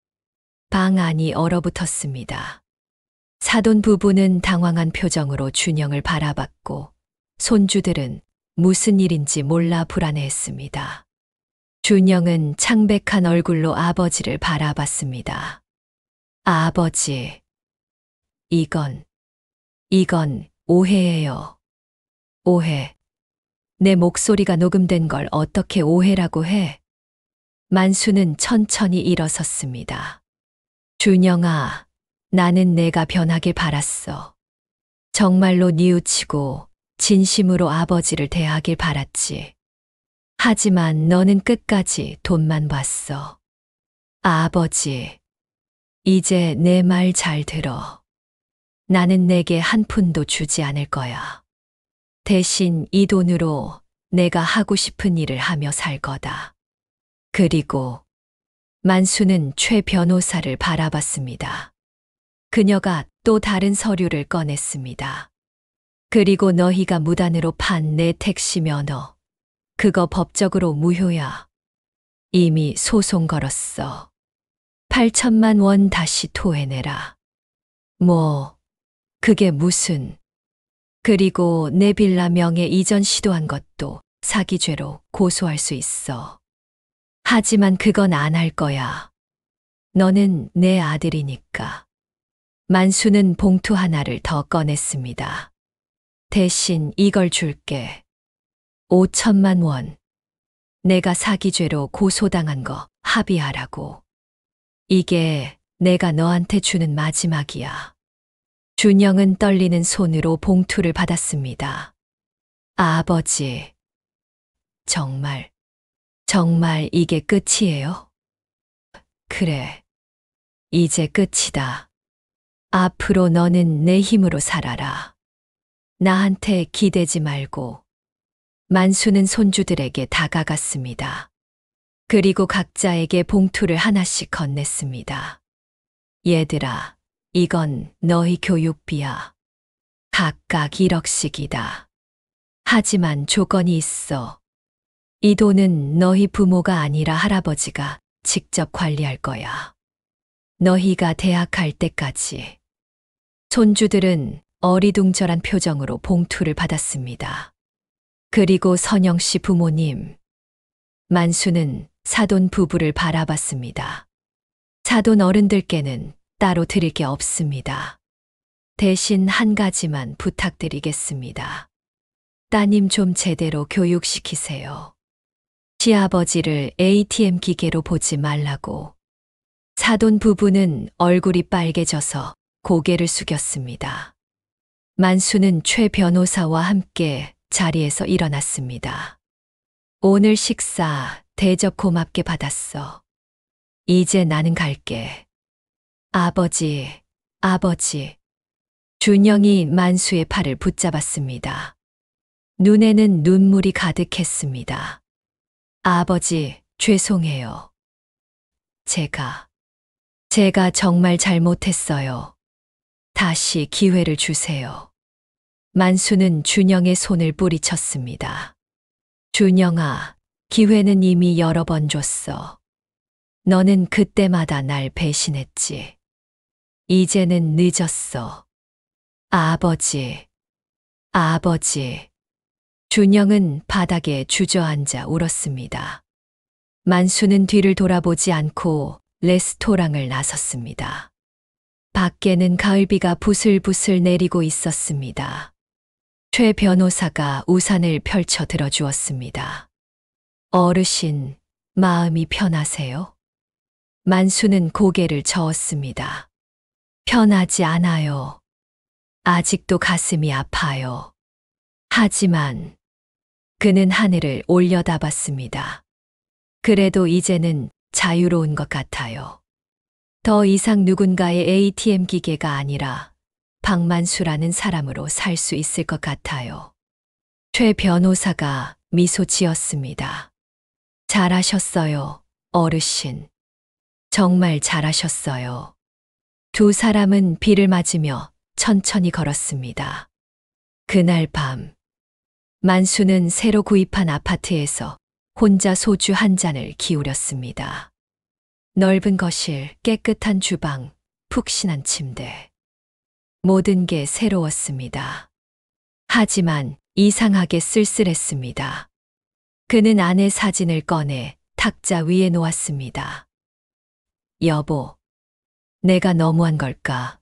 방 안이 얼어붙었습니다. 사돈 부부는 당황한 표정으로 준영을 바라봤고 손주들은 무슨 일인지 몰라 불안해했습니다. 준영은 창백한 얼굴로 아버지를 바라봤습니다. 아버지, 이건 오해예요. 오해. 내 목소리가 녹음된 걸 어떻게 오해라고 해? 만수는 천천히 일어섰습니다. 준영아, 나는 내가 변하길 바랐어. 정말로 뉘우치고 진심으로 아버지를 대하길 바랐지. 하지만 너는 끝까지 돈만 봤어. 아버지, 이제 내 말 잘 들어. 나는 내게 한 푼도 주지 않을 거야. 대신 이 돈으로 내가 하고 싶은 일을 하며 살 거다. 그리고 만수는 최 변호사를 바라봤습니다. 그녀가 또 다른 서류를 꺼냈습니다. 그리고 너희가 무단으로 판 내 택시 면허. 그거 법적으로 무효야. 이미 소송 걸었어. 8천만 원 다시 토해내라. 뭐, 그게 무슨. 그리고 내 빌라 명의 이전 시도한 것도 사기죄로 고소할 수 있어. 하지만 그건 안 할 거야. 너는 내 아들이니까. 만수는 봉투 하나를 더 꺼냈습니다. 대신 이걸 줄게. 5천만 원. 내가 사기죄로 고소당한 거 합의하라고. 이게 내가 너한테 주는 마지막이야. 준영은 떨리는 손으로 봉투를 받았습니다. 아버지, 정말 이게 끝이에요? 그래, 이제 끝이다. 앞으로 너는 내 힘으로 살아라. 나한테 기대지 말고. 만수는 손주들에게 다가갔습니다. 그리고 각자에게 봉투를 하나씩 건넸습니다. 얘들아, 이건 너희 교육비야. 각각 1억씩이다. 하지만 조건이 있어. 이 돈은 너희 부모가 아니라 할아버지가 직접 관리할 거야. 너희가 대학 갈 때까지. 손주들은 어리둥절한 표정으로 봉투를 받았습니다. 그리고 선영 씨 부모님. 만수는 사돈 부부를 바라봤습니다. 사돈 어른들께는 따로 드릴 게 없습니다. 대신 한 가지만 부탁드리겠습니다. 따님 좀 제대로 교육시키세요. 시아버지를 ATM 기계로 보지 말라고. 사돈 부부는 얼굴이 빨개져서 고개를 숙였습니다. 만수는 최 변호사와 함께 자리에서 일어났습니다. 오늘 식사 대접 고맙게 받았어. 이제 나는 갈게. 아버지. 준영이 만수의 팔을 붙잡았습니다. 눈에는 눈물이 가득했습니다. 아버지, 죄송해요. 제가 정말 잘못했어요. 다시 기회를 주세요. 만수는 준영의 손을 뿌리쳤습니다. 준영아, 기회는 이미 여러 번 줬어. 너는 그때마다 날 배신했지. 이제는 늦었어. 아버지. 준영은 바닥에 주저앉아 울었습니다. 만수는 뒤를 돌아보지 않고 레스토랑을 나섰습니다. 밖에는 가을비가 부슬부슬 내리고 있었습니다. 최 변호사가 우산을 펼쳐 들어주었습니다. 어르신, 마음이 편하세요? 만수는 고개를 저었습니다. 편하지 않아요. 아직도 가슴이 아파요. 하지만 그는 하늘을 올려다봤습니다. 그래도 이제는 자유로운 것 같아요. 더 이상 누군가의 ATM 기계가 아니라 박만수라는 사람으로 살 수 있을 것 같아요. 최 변호사가 미소 지었습니다. 잘하셨어요, 어르신. 정말 잘하셨어요. 두 사람은 비를 맞으며 천천히 걸었습니다. 그날 밤, 만수는 새로 구입한 아파트에서 혼자 소주 한 잔을 기울였습니다. 넓은 거실, 깨끗한 주방, 푹신한 침대. 모든 게 새로웠습니다. 하지만 이상하게 쓸쓸했습니다. 그는 아내 사진을 꺼내 탁자 위에 놓았습니다. 여보, 내가 너무한 걸까?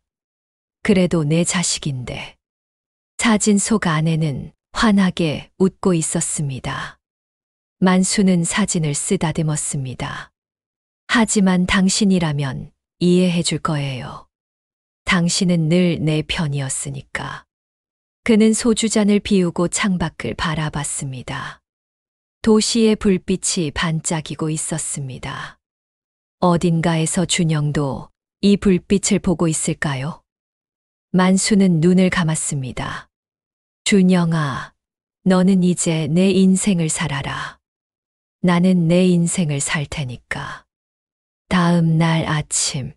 그래도 내 자식인데. 사진 속 아내는 환하게 웃고 있었습니다. 만수는 사진을 쓰다듬었습니다. 하지만 당신이라면 이해해 줄 거예요. 당신은 늘 내 편이었으니까. 그는 소주잔을 비우고 창밖을 바라봤습니다. 도시의 불빛이 반짝이고 있었습니다. 어딘가에서 준영도 이 불빛을 보고 있을까요? 만수는 눈을 감았습니다. 준영아, 너는 이제 내 인생을 살아라. 나는 내 인생을 살 테니까. 다음 날 아침,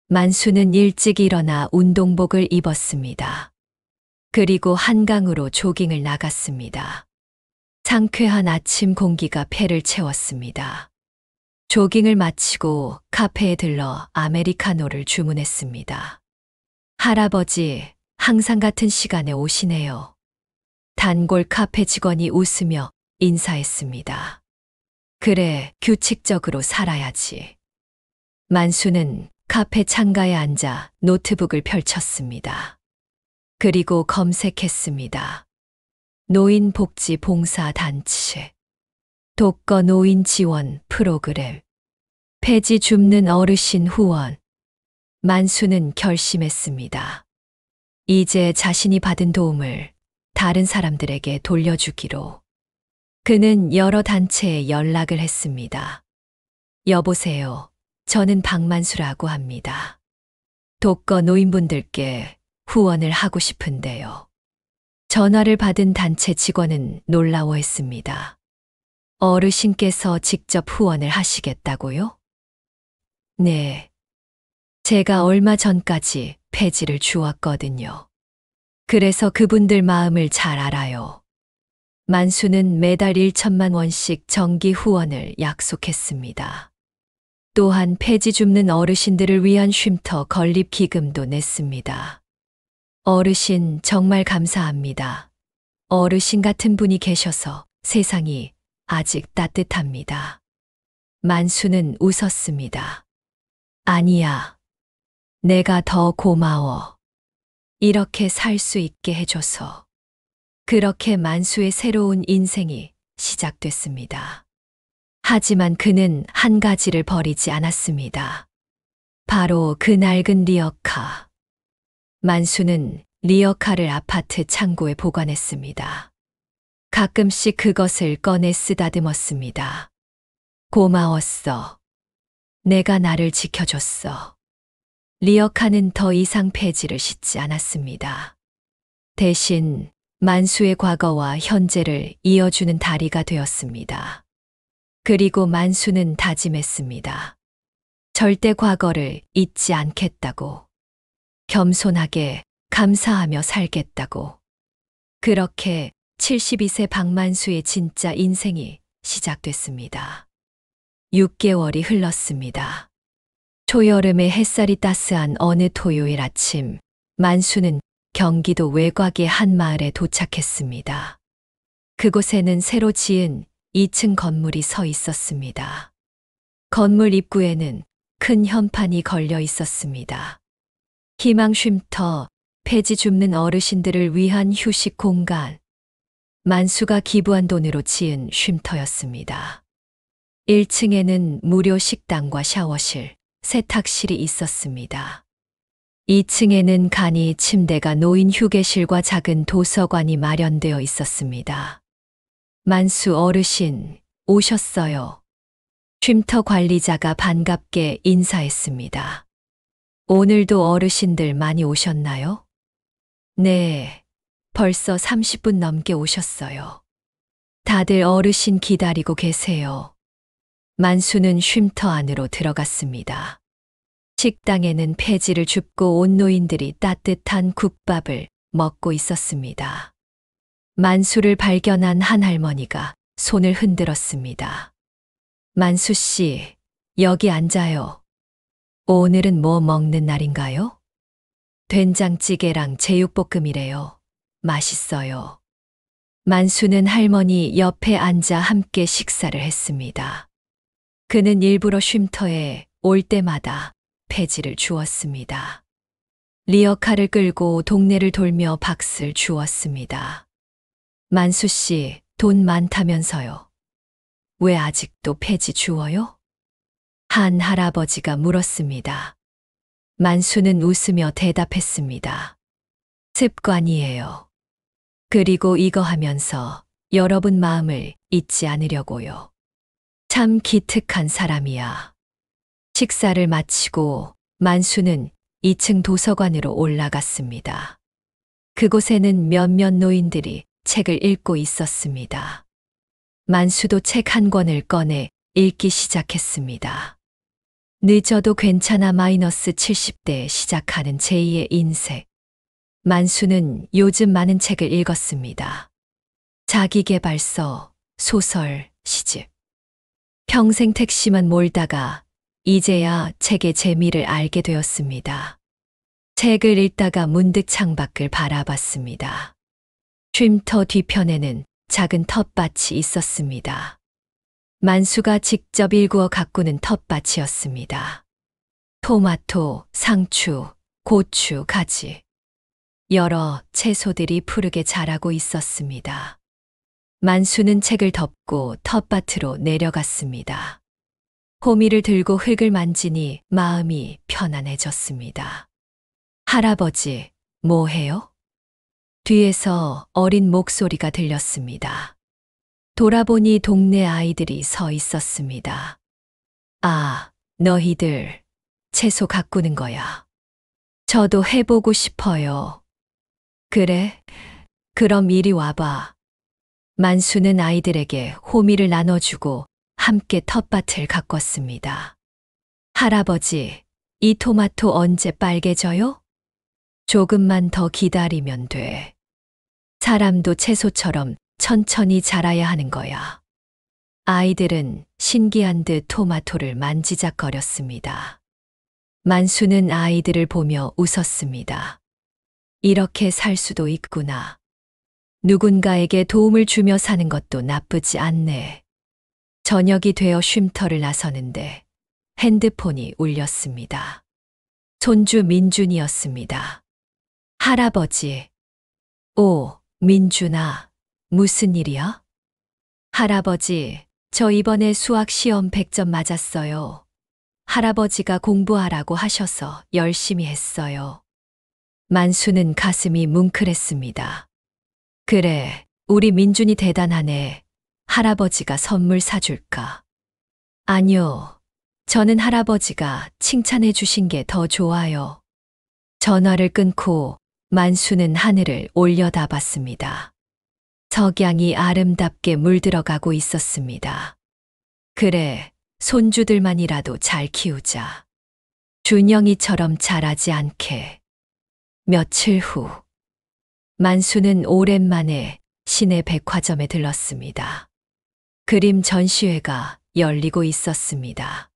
만수는 일찍 일어나 운동복을 입었습니다. 그리고 한강으로 조깅을 나갔습니다. 상쾌한 아침 공기가 폐를 채웠습니다. 조깅을 마치고 카페에 들러 아메리카노를 주문했습니다. 할아버지, 항상 같은 시간에 오시네요. 단골 카페 직원이 웃으며 인사했습니다. 그래, 규칙적으로 살아야지. 만수는 카페 창가에 앉아 노트북을 펼쳤습니다. 그리고 검색했습니다. 노인복지봉사단체, 독거 노인 지원 프로그램, 폐지 줍는 어르신 후원. 만수는 결심했습니다. 이제 자신이 받은 도움을 다른 사람들에게 돌려주기로. 그는 여러 단체에 연락을 했습니다. 여보세요. 저는 박만수라고 합니다. 독거 노인분들께 후원을 하고 싶은데요. 전화를 받은 단체 직원은 놀라워했습니다. 어르신께서 직접 후원을 하시겠다고요? 네. 제가 얼마 전까지 폐지를 주었거든요. 그래서 그분들 마음을 잘 알아요. 만수는 매달 1천만 원씩 정기 후원을 약속했습니다. 또한 폐지 줍는 어르신들을 위한 쉼터 건립 기금도 냈습니다. 어르신 정말 감사합니다. 어르신 같은 분이 계셔서 세상이 아직 따뜻합니다. 만수는 웃었습니다. 아니야. 내가 더 고마워. 이렇게 살 수 있게 해줘서. 그렇게 만수의 새로운 인생이 시작됐습니다. 하지만 그는 한 가지를 버리지 않았습니다. 바로 그 낡은 리어카. 만수는 리어카를 아파트 창고에 보관했습니다. 가끔씩 그것을 꺼내 쓰다듬었습니다. 고마웠어. 내가 나를 지켜줬어. 리어카는 더 이상 폐지를 싣지 않았습니다. 대신 만수의 과거와 현재를 이어주는 다리가 되었습니다. 그리고 만수는 다짐했습니다. 절대 과거를 잊지 않겠다고. 겸손하게 감사하며 살겠다고. 그렇게 72세 박만수의 진짜 인생이 시작됐습니다. 6개월이 흘렀습니다. 초여름의 햇살이 따스한 어느 토요일 아침, 만수는 경기도 외곽의 한 마을에 도착했습니다. 그곳에는 새로 지은 2층 건물이 서 있었습니다. 건물 입구에는 큰 현판이 걸려 있었습니다. 희망 쉼터, 폐지 줍는 어르신들을 위한 휴식 공간. 만수가 기부한 돈으로 지은 쉼터였습니다. 1층에는 무료 식당과 샤워실, 세탁실이 있었습니다. 2층에는 간이 침대가 놓인 휴게실과 작은 도서관이 마련되어 있었습니다. 만수 어르신, 오셨어요. 쉼터 관리자가 반갑게 인사했습니다. 오늘도 어르신들 많이 오셨나요? 네, 벌써 30분 넘게 오셨어요. 다들 어르신 기다리고 계세요. 만수는 쉼터 안으로 들어갔습니다. 식당에는 폐지를 줍고 온 노인들이 따뜻한 국밥을 먹고 있었습니다. 만수를 발견한 한 할머니가 손을 흔들었습니다. 만수 씨, 여기 앉아요. 오늘은 뭐 먹는 날인가요? 된장찌개랑 제육볶음이래요. 맛있어요. 만수는 할머니 옆에 앉아 함께 식사를 했습니다. 그는 일부러 쉼터에 올 때마다 폐지를 주었습니다. 리어카를 끌고 동네를 돌며 박스를 주었습니다. 만수 씨, 돈 많다면서요. 왜 아직도 폐지 주어요? 한 할아버지가 물었습니다. 만수는 웃으며 대답했습니다. 습관이에요. 그리고 이거 하면서 여러분 마음을 잊지 않으려고요. 참 기특한 사람이야. 식사를 마치고 만수는 2층 도서관으로 올라갔습니다. 그곳에는 몇몇 노인들이 책을 읽고 있었습니다. 만수도 책 한 권을 꺼내 읽기 시작했습니다. 늦어도 괜찮아 마이너스 70대 시작하는 제2의 인생. 만수는 요즘 많은 책을 읽었습니다. 자기계발서, 소설, 시집. 평생 택시만 몰다가 이제야 책의 재미를 알게 되었습니다. 책을 읽다가 문득 창밖을 바라봤습니다. 쉼터 뒤편에는 작은 텃밭이 있었습니다. 만수가 직접 일구어 가꾸는 텃밭이었습니다. 토마토, 상추, 고추, 가지. 여러 채소들이 푸르게 자라고 있었습니다. 만수는 책을 덮고 텃밭으로 내려갔습니다. 호미를 들고 흙을 만지니 마음이 편안해졌습니다. 할아버지, 뭐 해요? 뒤에서 어린 목소리가 들렸습니다. 돌아보니 동네 아이들이 서 있었습니다. 아, 너희들 채소 가꾸는 거야. 저도 해보고 싶어요. 그래? 그럼 이리 와봐. 만수는 아이들에게 호미를 나눠주고 함께 텃밭을 가꿨습니다. 할아버지, 이 토마토 언제 빨개져요? 조금만 더 기다리면 돼. 사람도 채소처럼 천천히 자라야 하는 거야. 아이들은 신기한 듯 토마토를 만지작거렸습니다. 만수는 아이들을 보며 웃었습니다. 이렇게 살 수도 있구나. 누군가에게 도움을 주며 사는 것도 나쁘지 않네. 저녁이 되어 쉼터를 나서는데 핸드폰이 울렸습니다. 손주 민준이었습니다. 할아버지. 오, 민준아, 무슨 일이야? 할아버지, 저 이번에 수학 시험 100점 맞았어요. 할아버지가 공부하라고 하셔서 열심히 했어요. 만수는 가슴이 뭉클했습니다. 그래, 우리 민준이 대단하네. 할아버지가 선물 사줄까? 아니요, 저는 할아버지가 칭찬해 주신 게 더 좋아요. 전화를 끊고 만수는 하늘을 올려다봤습니다. 석양이 아름답게 물들어가고 있었습니다. 그래, 손주들만이라도 잘 키우자. 준영이처럼 자라지 않게. 며칠 후, 만수는 오랜만에 시내 백화점에 들렀습니다. 그림 전시회가 열리고 있었습니다.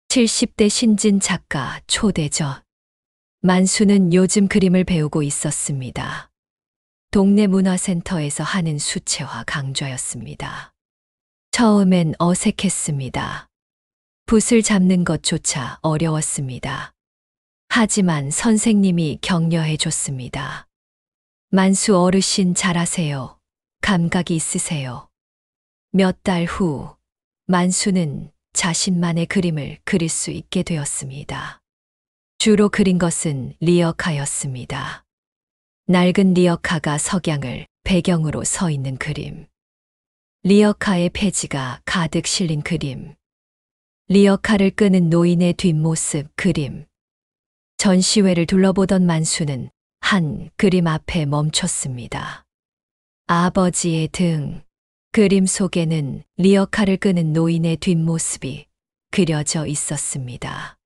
70대 신진 작가 초대전. 만수는 요즘 그림을 배우고 있었습니다. 동네 문화센터에서 하는 수채화 강좌였습니다. 처음엔 어색했습니다. 붓을 잡는 것조차 어려웠습니다. 하지만 선생님이 격려해 줬습니다. 만수 어르신 잘하세요. 감각이 있으세요. 몇 달 후, 만수는 자신만의 그림을 그릴 수 있게 되었습니다. 주로 그린 것은 리어카였습니다. 낡은 리어카가 석양을 배경으로 서 있는 그림. 리어카의 폐지가 가득 실린 그림. 리어카를 끄는 노인의 뒷모습 그림. 전시회를 둘러보던 만수는 한 그림 앞에 멈췄습니다. 아버지의 등. 그림 속에는 리어카를 끄는 노인의 뒷모습이 그려져 있었습니다.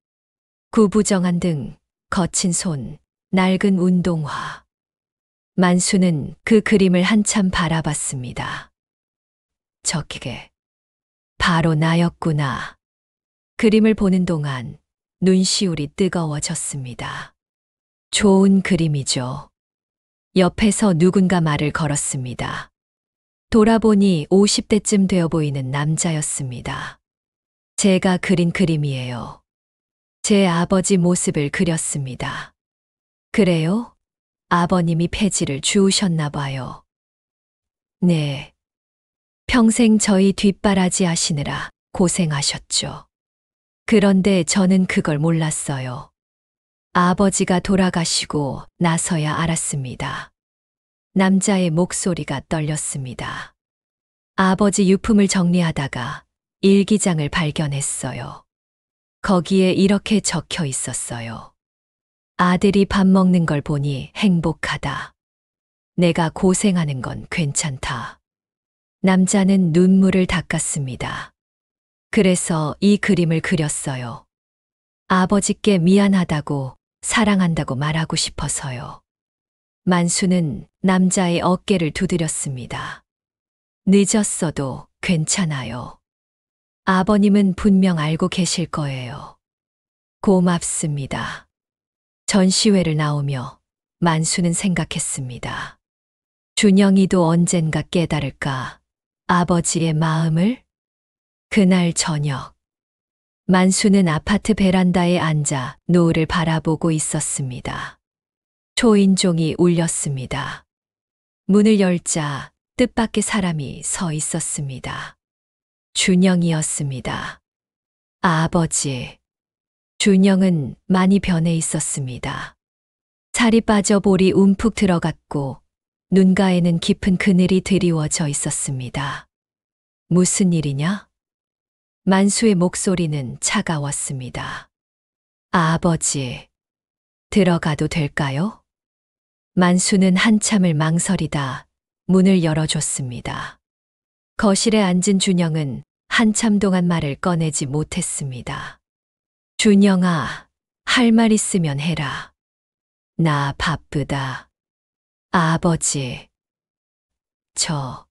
구부정한 등, 거친 손, 낡은 운동화. 만수는 그 그림을 한참 바라봤습니다. 저게 바로 나였구나. 그림을 보는 동안 눈시울이 뜨거워졌습니다. 좋은 그림이죠. 옆에서 누군가 말을 걸었습니다. 돌아보니 50대쯤 되어 보이는 남자였습니다. 제가 그린 그림이에요. 제 아버지 모습을 그렸습니다. 그래요? 아버님이 폐지를 주우셨나 봐요. 네. 평생 저희 뒷바라지 하시느라 고생하셨죠. 그런데 저는 그걸 몰랐어요. 아버지가 돌아가시고 나서야 알았습니다. 남자의 목소리가 떨렸습니다. 아버지 유품을 정리하다가 일기장을 발견했어요. 거기에 이렇게 적혀 있었어요. 아들이 밥 먹는 걸 보니 행복하다. 내가 고생하는 건 괜찮다. 남자는 눈물을 닦았습니다. 그래서 이 그림을 그렸어요. 아버지께 미안하다고, 사랑한다고 말하고 싶어서요. 만수는 남자의 어깨를 두드렸습니다. 늦었어도 괜찮아요. 아버님은 분명 알고 계실 거예요. 고맙습니다. 전시회를 나오며 만수는 생각했습니다. 준영이도 언젠가 깨달을까, 아버지의 마음을? 그날 저녁, 만수는 아파트 베란다에 앉아 노을을 바라보고 있었습니다. 초인종이 울렸습니다. 문을 열자 뜻밖의 사람이 서 있었습니다. 준영이었습니다. 아버지. 준영은 많이 변해 있었습니다. 살이 빠져 볼이 움푹 들어갔고 눈가에는 깊은 그늘이 드리워져 있었습니다. 무슨 일이냐? 만수의 목소리는 차가웠습니다. 아버지, 들어가도 될까요? 만수는 한참을 망설이다 문을 열어줬습니다. 거실에 앉은 준영은 한참 동안 말을 꺼내지 못했습니다. 준영아, 할 말 있으면 해라. 나 바쁘다. 아버지, 저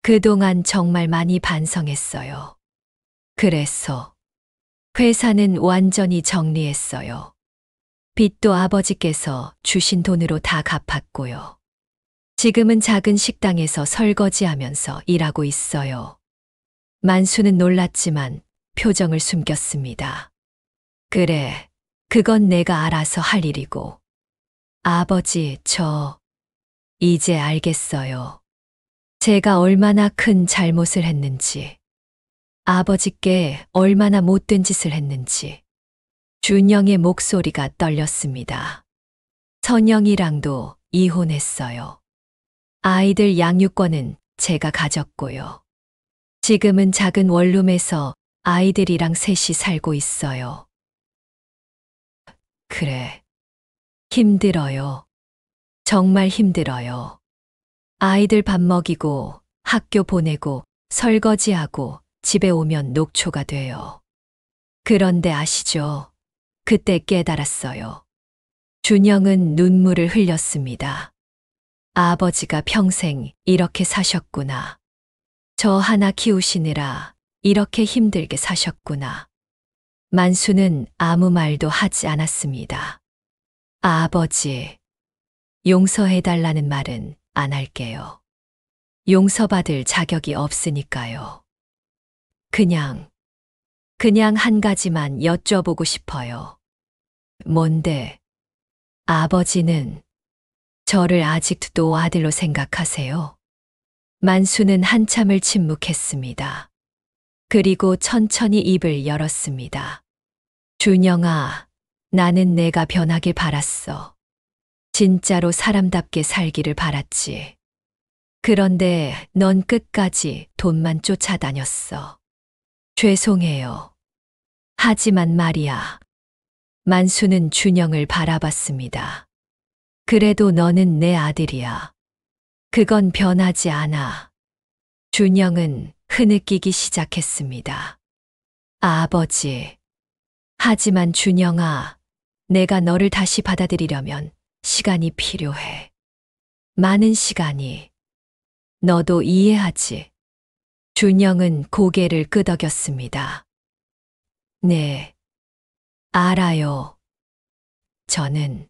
그동안 정말 많이 반성했어요. 그래서 회사는 완전히 정리했어요. 빚도 아버지께서 주신 돈으로 다 갚았고요. 지금은 작은 식당에서 설거지하면서 일하고 있어요. 만수는 놀랐지만 표정을 숨겼습니다. 그래, 그건 내가 알아서 할 일이고. 아버지, 저 이제 알겠어요. 제가 얼마나 큰 잘못을 했는지, 아버지께 얼마나 못된 짓을 했는지. 준영의 목소리가 떨렸습니다. 선영이랑도 이혼했어요. 아이들 양육권은 제가 가졌고요. 지금은 작은 원룸에서 아이들이랑 셋이 살고 있어요. 그래. 힘들어요. 정말 힘들어요. 아이들 밥 먹이고 학교 보내고 설거지하고 집에 오면 녹초가 돼요. 그런데 아시죠? 그때 깨달았어요. 준영은 눈물을 흘렸습니다. 아버지가 평생 이렇게 사셨구나. 저 하나 키우시느라 이렇게 힘들게 사셨구나. 만수는 아무 말도 하지 않았습니다. 아버지, 용서해달라는 말은 안 할게요. 용서받을 자격이 없으니까요. 그냥 한 가지만 여쭤보고 싶어요. 뭔데? 아버지는 저를 아직도 아들로 생각하세요? 만수는 한참을 침묵했습니다. 그리고 천천히 입을 열었습니다. 준영아, 나는 내가 변하길 바랐어. 진짜로 사람답게 살기를 바랐지. 그런데 넌 끝까지 돈만 쫓아다녔어. 죄송해요. 하지만 말이야. 만수는 준영을 바라봤습니다. 그래도 너는 내 아들이야. 그건 변하지 않아. 준영은 흐느끼기 시작했습니다. 아버지. 하지만 준영아, 내가 너를 다시 받아들이려면 시간이 필요해. 많은 시간이. 너도 이해하지? 준영은 고개를 끄덕였습니다. 네, 알아요. 저는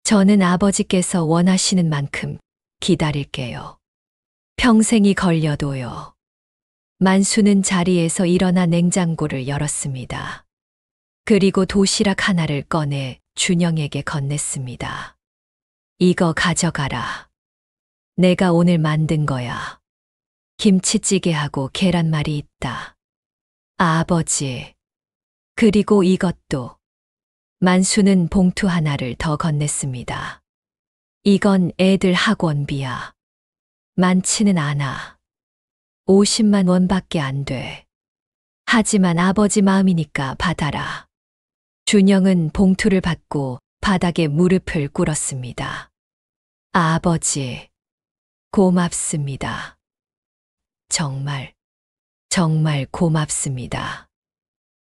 저는 아버지께서 원하시는 만큼 기다릴게요. 평생이 걸려도요. 만수는 자리에서 일어나 냉장고를 열었습니다. 그리고 도시락 하나를 꺼내 준영에게 건넸습니다. 이거 가져가라. 내가 오늘 만든 거야. 김치찌개하고 계란말이 있다. 아버지. 그리고 이것도. 만수는 봉투 하나를 더 건넸습니다. 이건 애들 학원비야. 많지는 않아. 50만 원밖에 안 돼. 하지만 아버지 마음이니까 받아라. 준영은 봉투를 받고 바닥에 무릎을 꿇었습니다. 아버지, 고맙습니다. 정말 고맙습니다.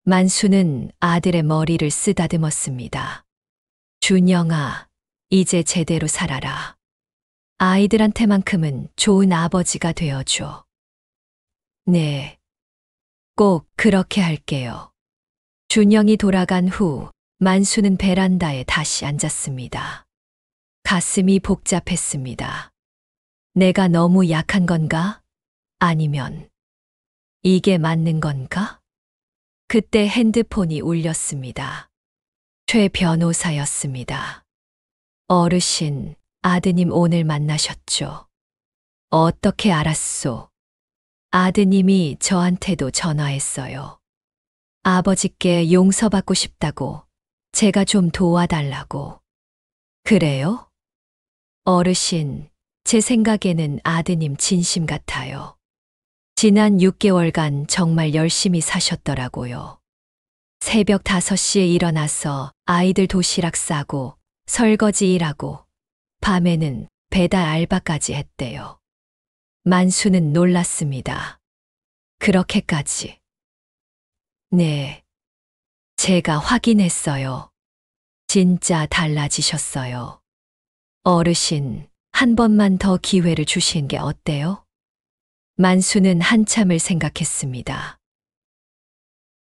만수는 아들의 머리를 쓰다듬었습니다. 준영아, 이제 제대로 살아라. 아이들한테만큼은 좋은 아버지가 되어줘. 네, 꼭 그렇게 할게요. 준영이 돌아간 후 만수는 베란다에 다시 앉았습니다. 가슴이 복잡했습니다. 내가 너무 약한 건가? 아니면 이게 맞는 건가? 그때 핸드폰이 울렸습니다. 최 변호사였습니다. 어르신, 아드님 오늘 만나셨죠? 어떻게 알았소? 아드님이 저한테도 전화했어요. 아버지께 용서받고 싶다고, 제가 좀 도와달라고. 그래요? 어르신, 제 생각에는 아드님 진심 같아요. 지난 6개월간 정말 열심히 사셨더라고요. 새벽 5시에 일어나서 아이들 도시락 싸고 설거지 일하고 밤에는 배달 알바까지 했대요. 만수는 놀랐습니다. 그렇게까지. 네, 제가 확인했어요. 진짜 달라지셨어요. 어르신, 한 번만 더 기회를 주시는 게 어때요? 만수는 한참을 생각했습니다.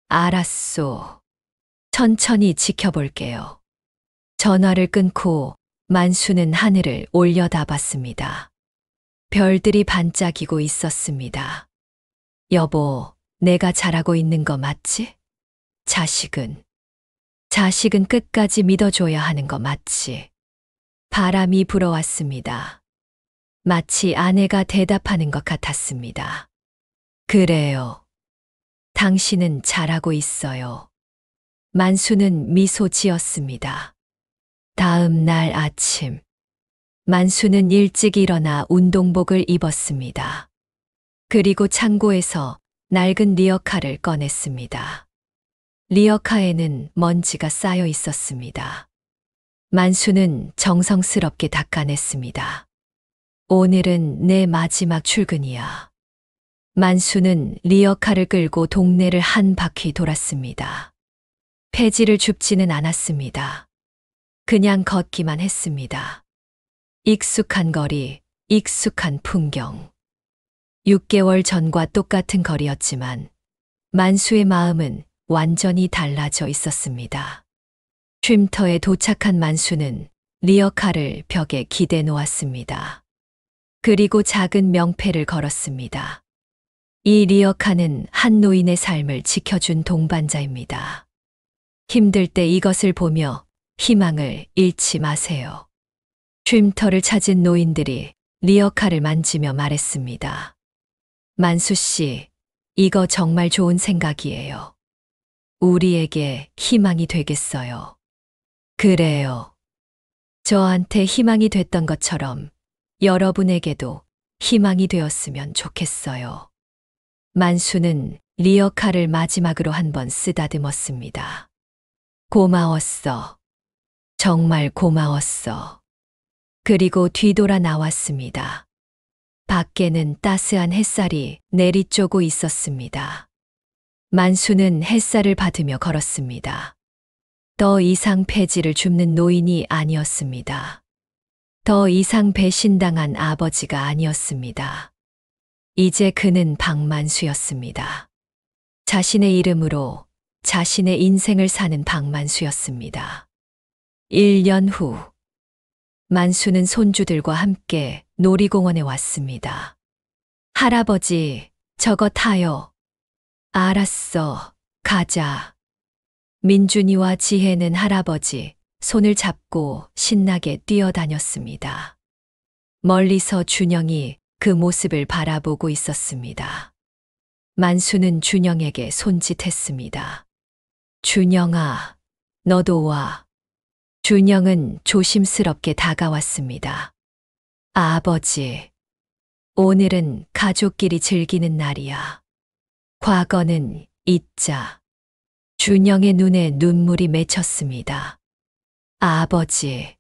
알았소. 천천히 지켜볼게요. 전화를 끊고 만수는 하늘을 올려다봤습니다. 별들이 반짝이고 있었습니다. 여보, 내가 잘하고 있는 거 맞지? 자식은 끝까지 믿어줘야 하는 거 맞지? 바람이 불어왔습니다. 마치 아내가 대답하는 것 같았습니다. 그래요. 당신은 잘하고 있어요. 만수는 미소 지었습니다. 다음 날 아침, 만수는 일찍 일어나 운동복을 입었습니다. 그리고 창고에서 낡은 리어카를 꺼냈습니다. 리어카에는 먼지가 쌓여 있었습니다. 만수는 정성스럽게 닦아냈습니다. 오늘은 내 마지막 출근이야. 만수는 리어카를 끌고 동네를 한 바퀴 돌았습니다. 폐지를 줍지는 않았습니다. 그냥 걷기만 했습니다. 익숙한 거리, 익숙한 풍경. 6개월 전과 똑같은 거리였지만 만수의 마음은 완전히 달라져 있었습니다. 쉼터에 도착한 만수는 리어카를 벽에 기대 놓았습니다. 그리고 작은 명패를 걸었습니다. 이 리어카는 한 노인의 삶을 지켜준 동반자입니다. 힘들 때 이것을 보며 희망을 잃지 마세요. 쉼터를 찾은 노인들이 리어카를 만지며 말했습니다. 만수 씨, 이거 정말 좋은 생각이에요. 우리에게 희망이 되겠어요. 그래요. 저한테 희망이 됐던 것처럼 여러분에게도 희망이 되었으면 좋겠어요. 만수는 리어카를 마지막으로 한번 쓰다듬었습니다. 고마웠어. 정말 고마웠어. 그리고 뒤돌아 나왔습니다. 밖에는 따스한 햇살이 내리쬐고 있었습니다. 만수는 햇살을 받으며 걸었습니다. 더 이상 폐지를 줍는 노인이 아니었습니다. 더 이상 배신당한 아버지가 아니었습니다. 이제 그는 박만수였습니다. 자신의 이름으로 자신의 인생을 사는 박만수였습니다. 1년 후 만수는 손주들과 함께 놀이공원에 왔습니다. 할아버지, 저거 타요. 알았어, 가자. 민준이와 지혜는 할아버지 손을 잡고 신나게 뛰어다녔습니다. 멀리서 준영이 그 모습을 바라보고 있었습니다. 만수는 준영에게 손짓했습니다. 준영아, 너도 와. 준영은 조심스럽게 다가왔습니다. 아버지, 오늘은 가족끼리 즐기는 날이야. 과거는 잊자. 준영의 눈에 눈물이 맺혔습니다. 아버지,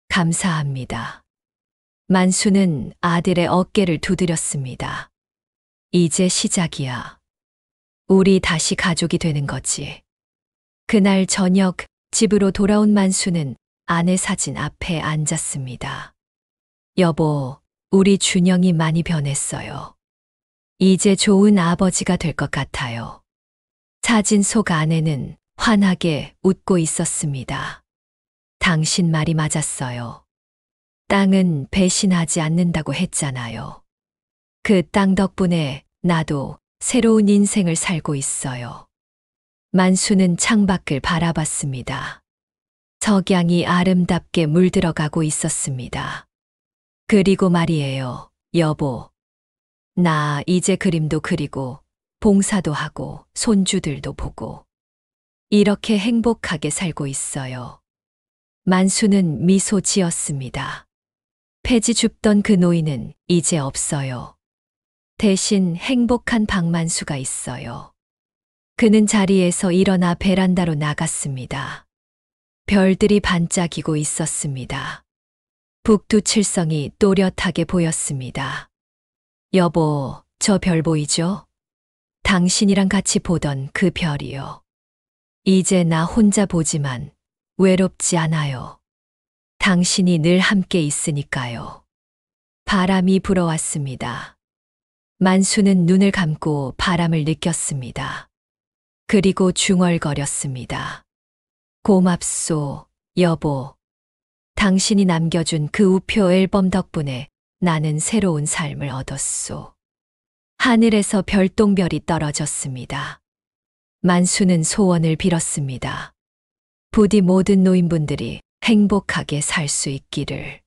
감사합니다. 만수는 아들의 어깨를 두드렸습니다. 이제 시작이야. 우리 다시 가족이 되는 거지. 그날 저녁 집으로 돌아온 만수는 아내 사진 앞에 앉았습니다. 여보, 우리 준영이 많이 변했어요. 이제 좋은 아버지가 될 것 같아요. 사진 속 아내는 환하게 웃고 있었습니다. 당신 말이 맞았어요. 땅은 배신하지 않는다고 했잖아요. 그 땅 덕분에 나도 새로운 인생을 살고 있어요. 만수는 창밖을 바라봤습니다. 석양이 아름답게 물들어가고 있었습니다. 그리고 말이에요, 여보. 나 이제 그림도 그리고 봉사도 하고 손주들도 보고 이렇게 행복하게 살고 있어요. 만수는 미소 지었습니다. 폐지 줍던 그 노인은 이제 없어요. 대신 행복한 박만수가 있어요. 그는 자리에서 일어나 베란다로 나갔습니다. 별들이 반짝이고 있었습니다. 북두칠성이 또렷하게 보였습니다. 여보, 저 별 보이죠? 당신이랑 같이 보던 그 별이요. 이제 나 혼자 보지만 외롭지 않아요. 당신이 늘 함께 있으니까요. 바람이 불어왔습니다. 만수는 눈을 감고 바람을 느꼈습니다. 그리고 중얼거렸습니다. 고맙소, 여보. 당신이 남겨준 그 우표 앨범 덕분에 나는 새로운 삶을 얻었소. 하늘에서 별똥별이 떨어졌습니다. 만수는 소원을 빌었습니다. 부디 모든 노인분들이 행복하게 살 수 있기를.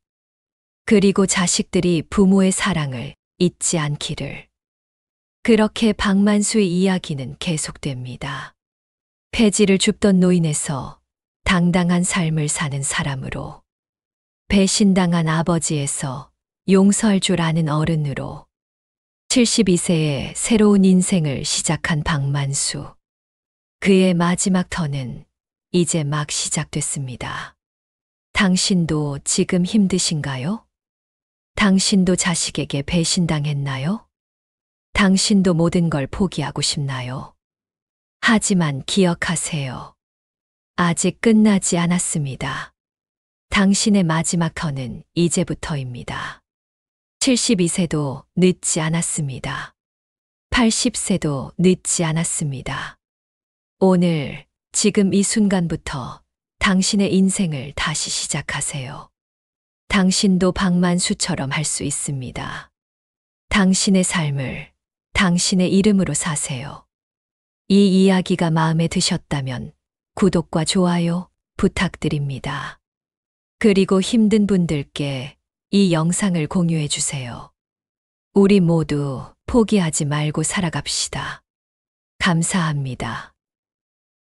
그리고 자식들이 부모의 사랑을 잊지 않기를. 그렇게 박만수의 이야기는 계속됩니다. 폐지를 줍던 노인에서 당당한 삶을 사는 사람으로, 배신당한 아버지에서 용서할 줄 아는 어른으로, 72세에 새로운 인생을 시작한 박만수. 그의 마지막 턴은 이제 막 시작됐습니다. 당신도 지금 힘드신가요? 당신도 자식에게 배신당했나요? 당신도 모든 걸 포기하고 싶나요? 하지만 기억하세요. 아직 끝나지 않았습니다. 당신의 마지막 턴은 이제부터입니다. 72세도 늦지 않았습니다. 80세도 늦지 않았습니다. 오늘, 지금 이 순간부터 당신의 인생을 다시 시작하세요. 당신도 박만수처럼 할 수 있습니다. 당신의 삶을 당신의 이름으로 사세요. 이 이야기가 마음에 드셨다면 구독과 좋아요 부탁드립니다. 그리고 힘든 분들께 이 영상을 공유해 주세요. 우리 모두 포기하지 말고 살아갑시다. 감사합니다.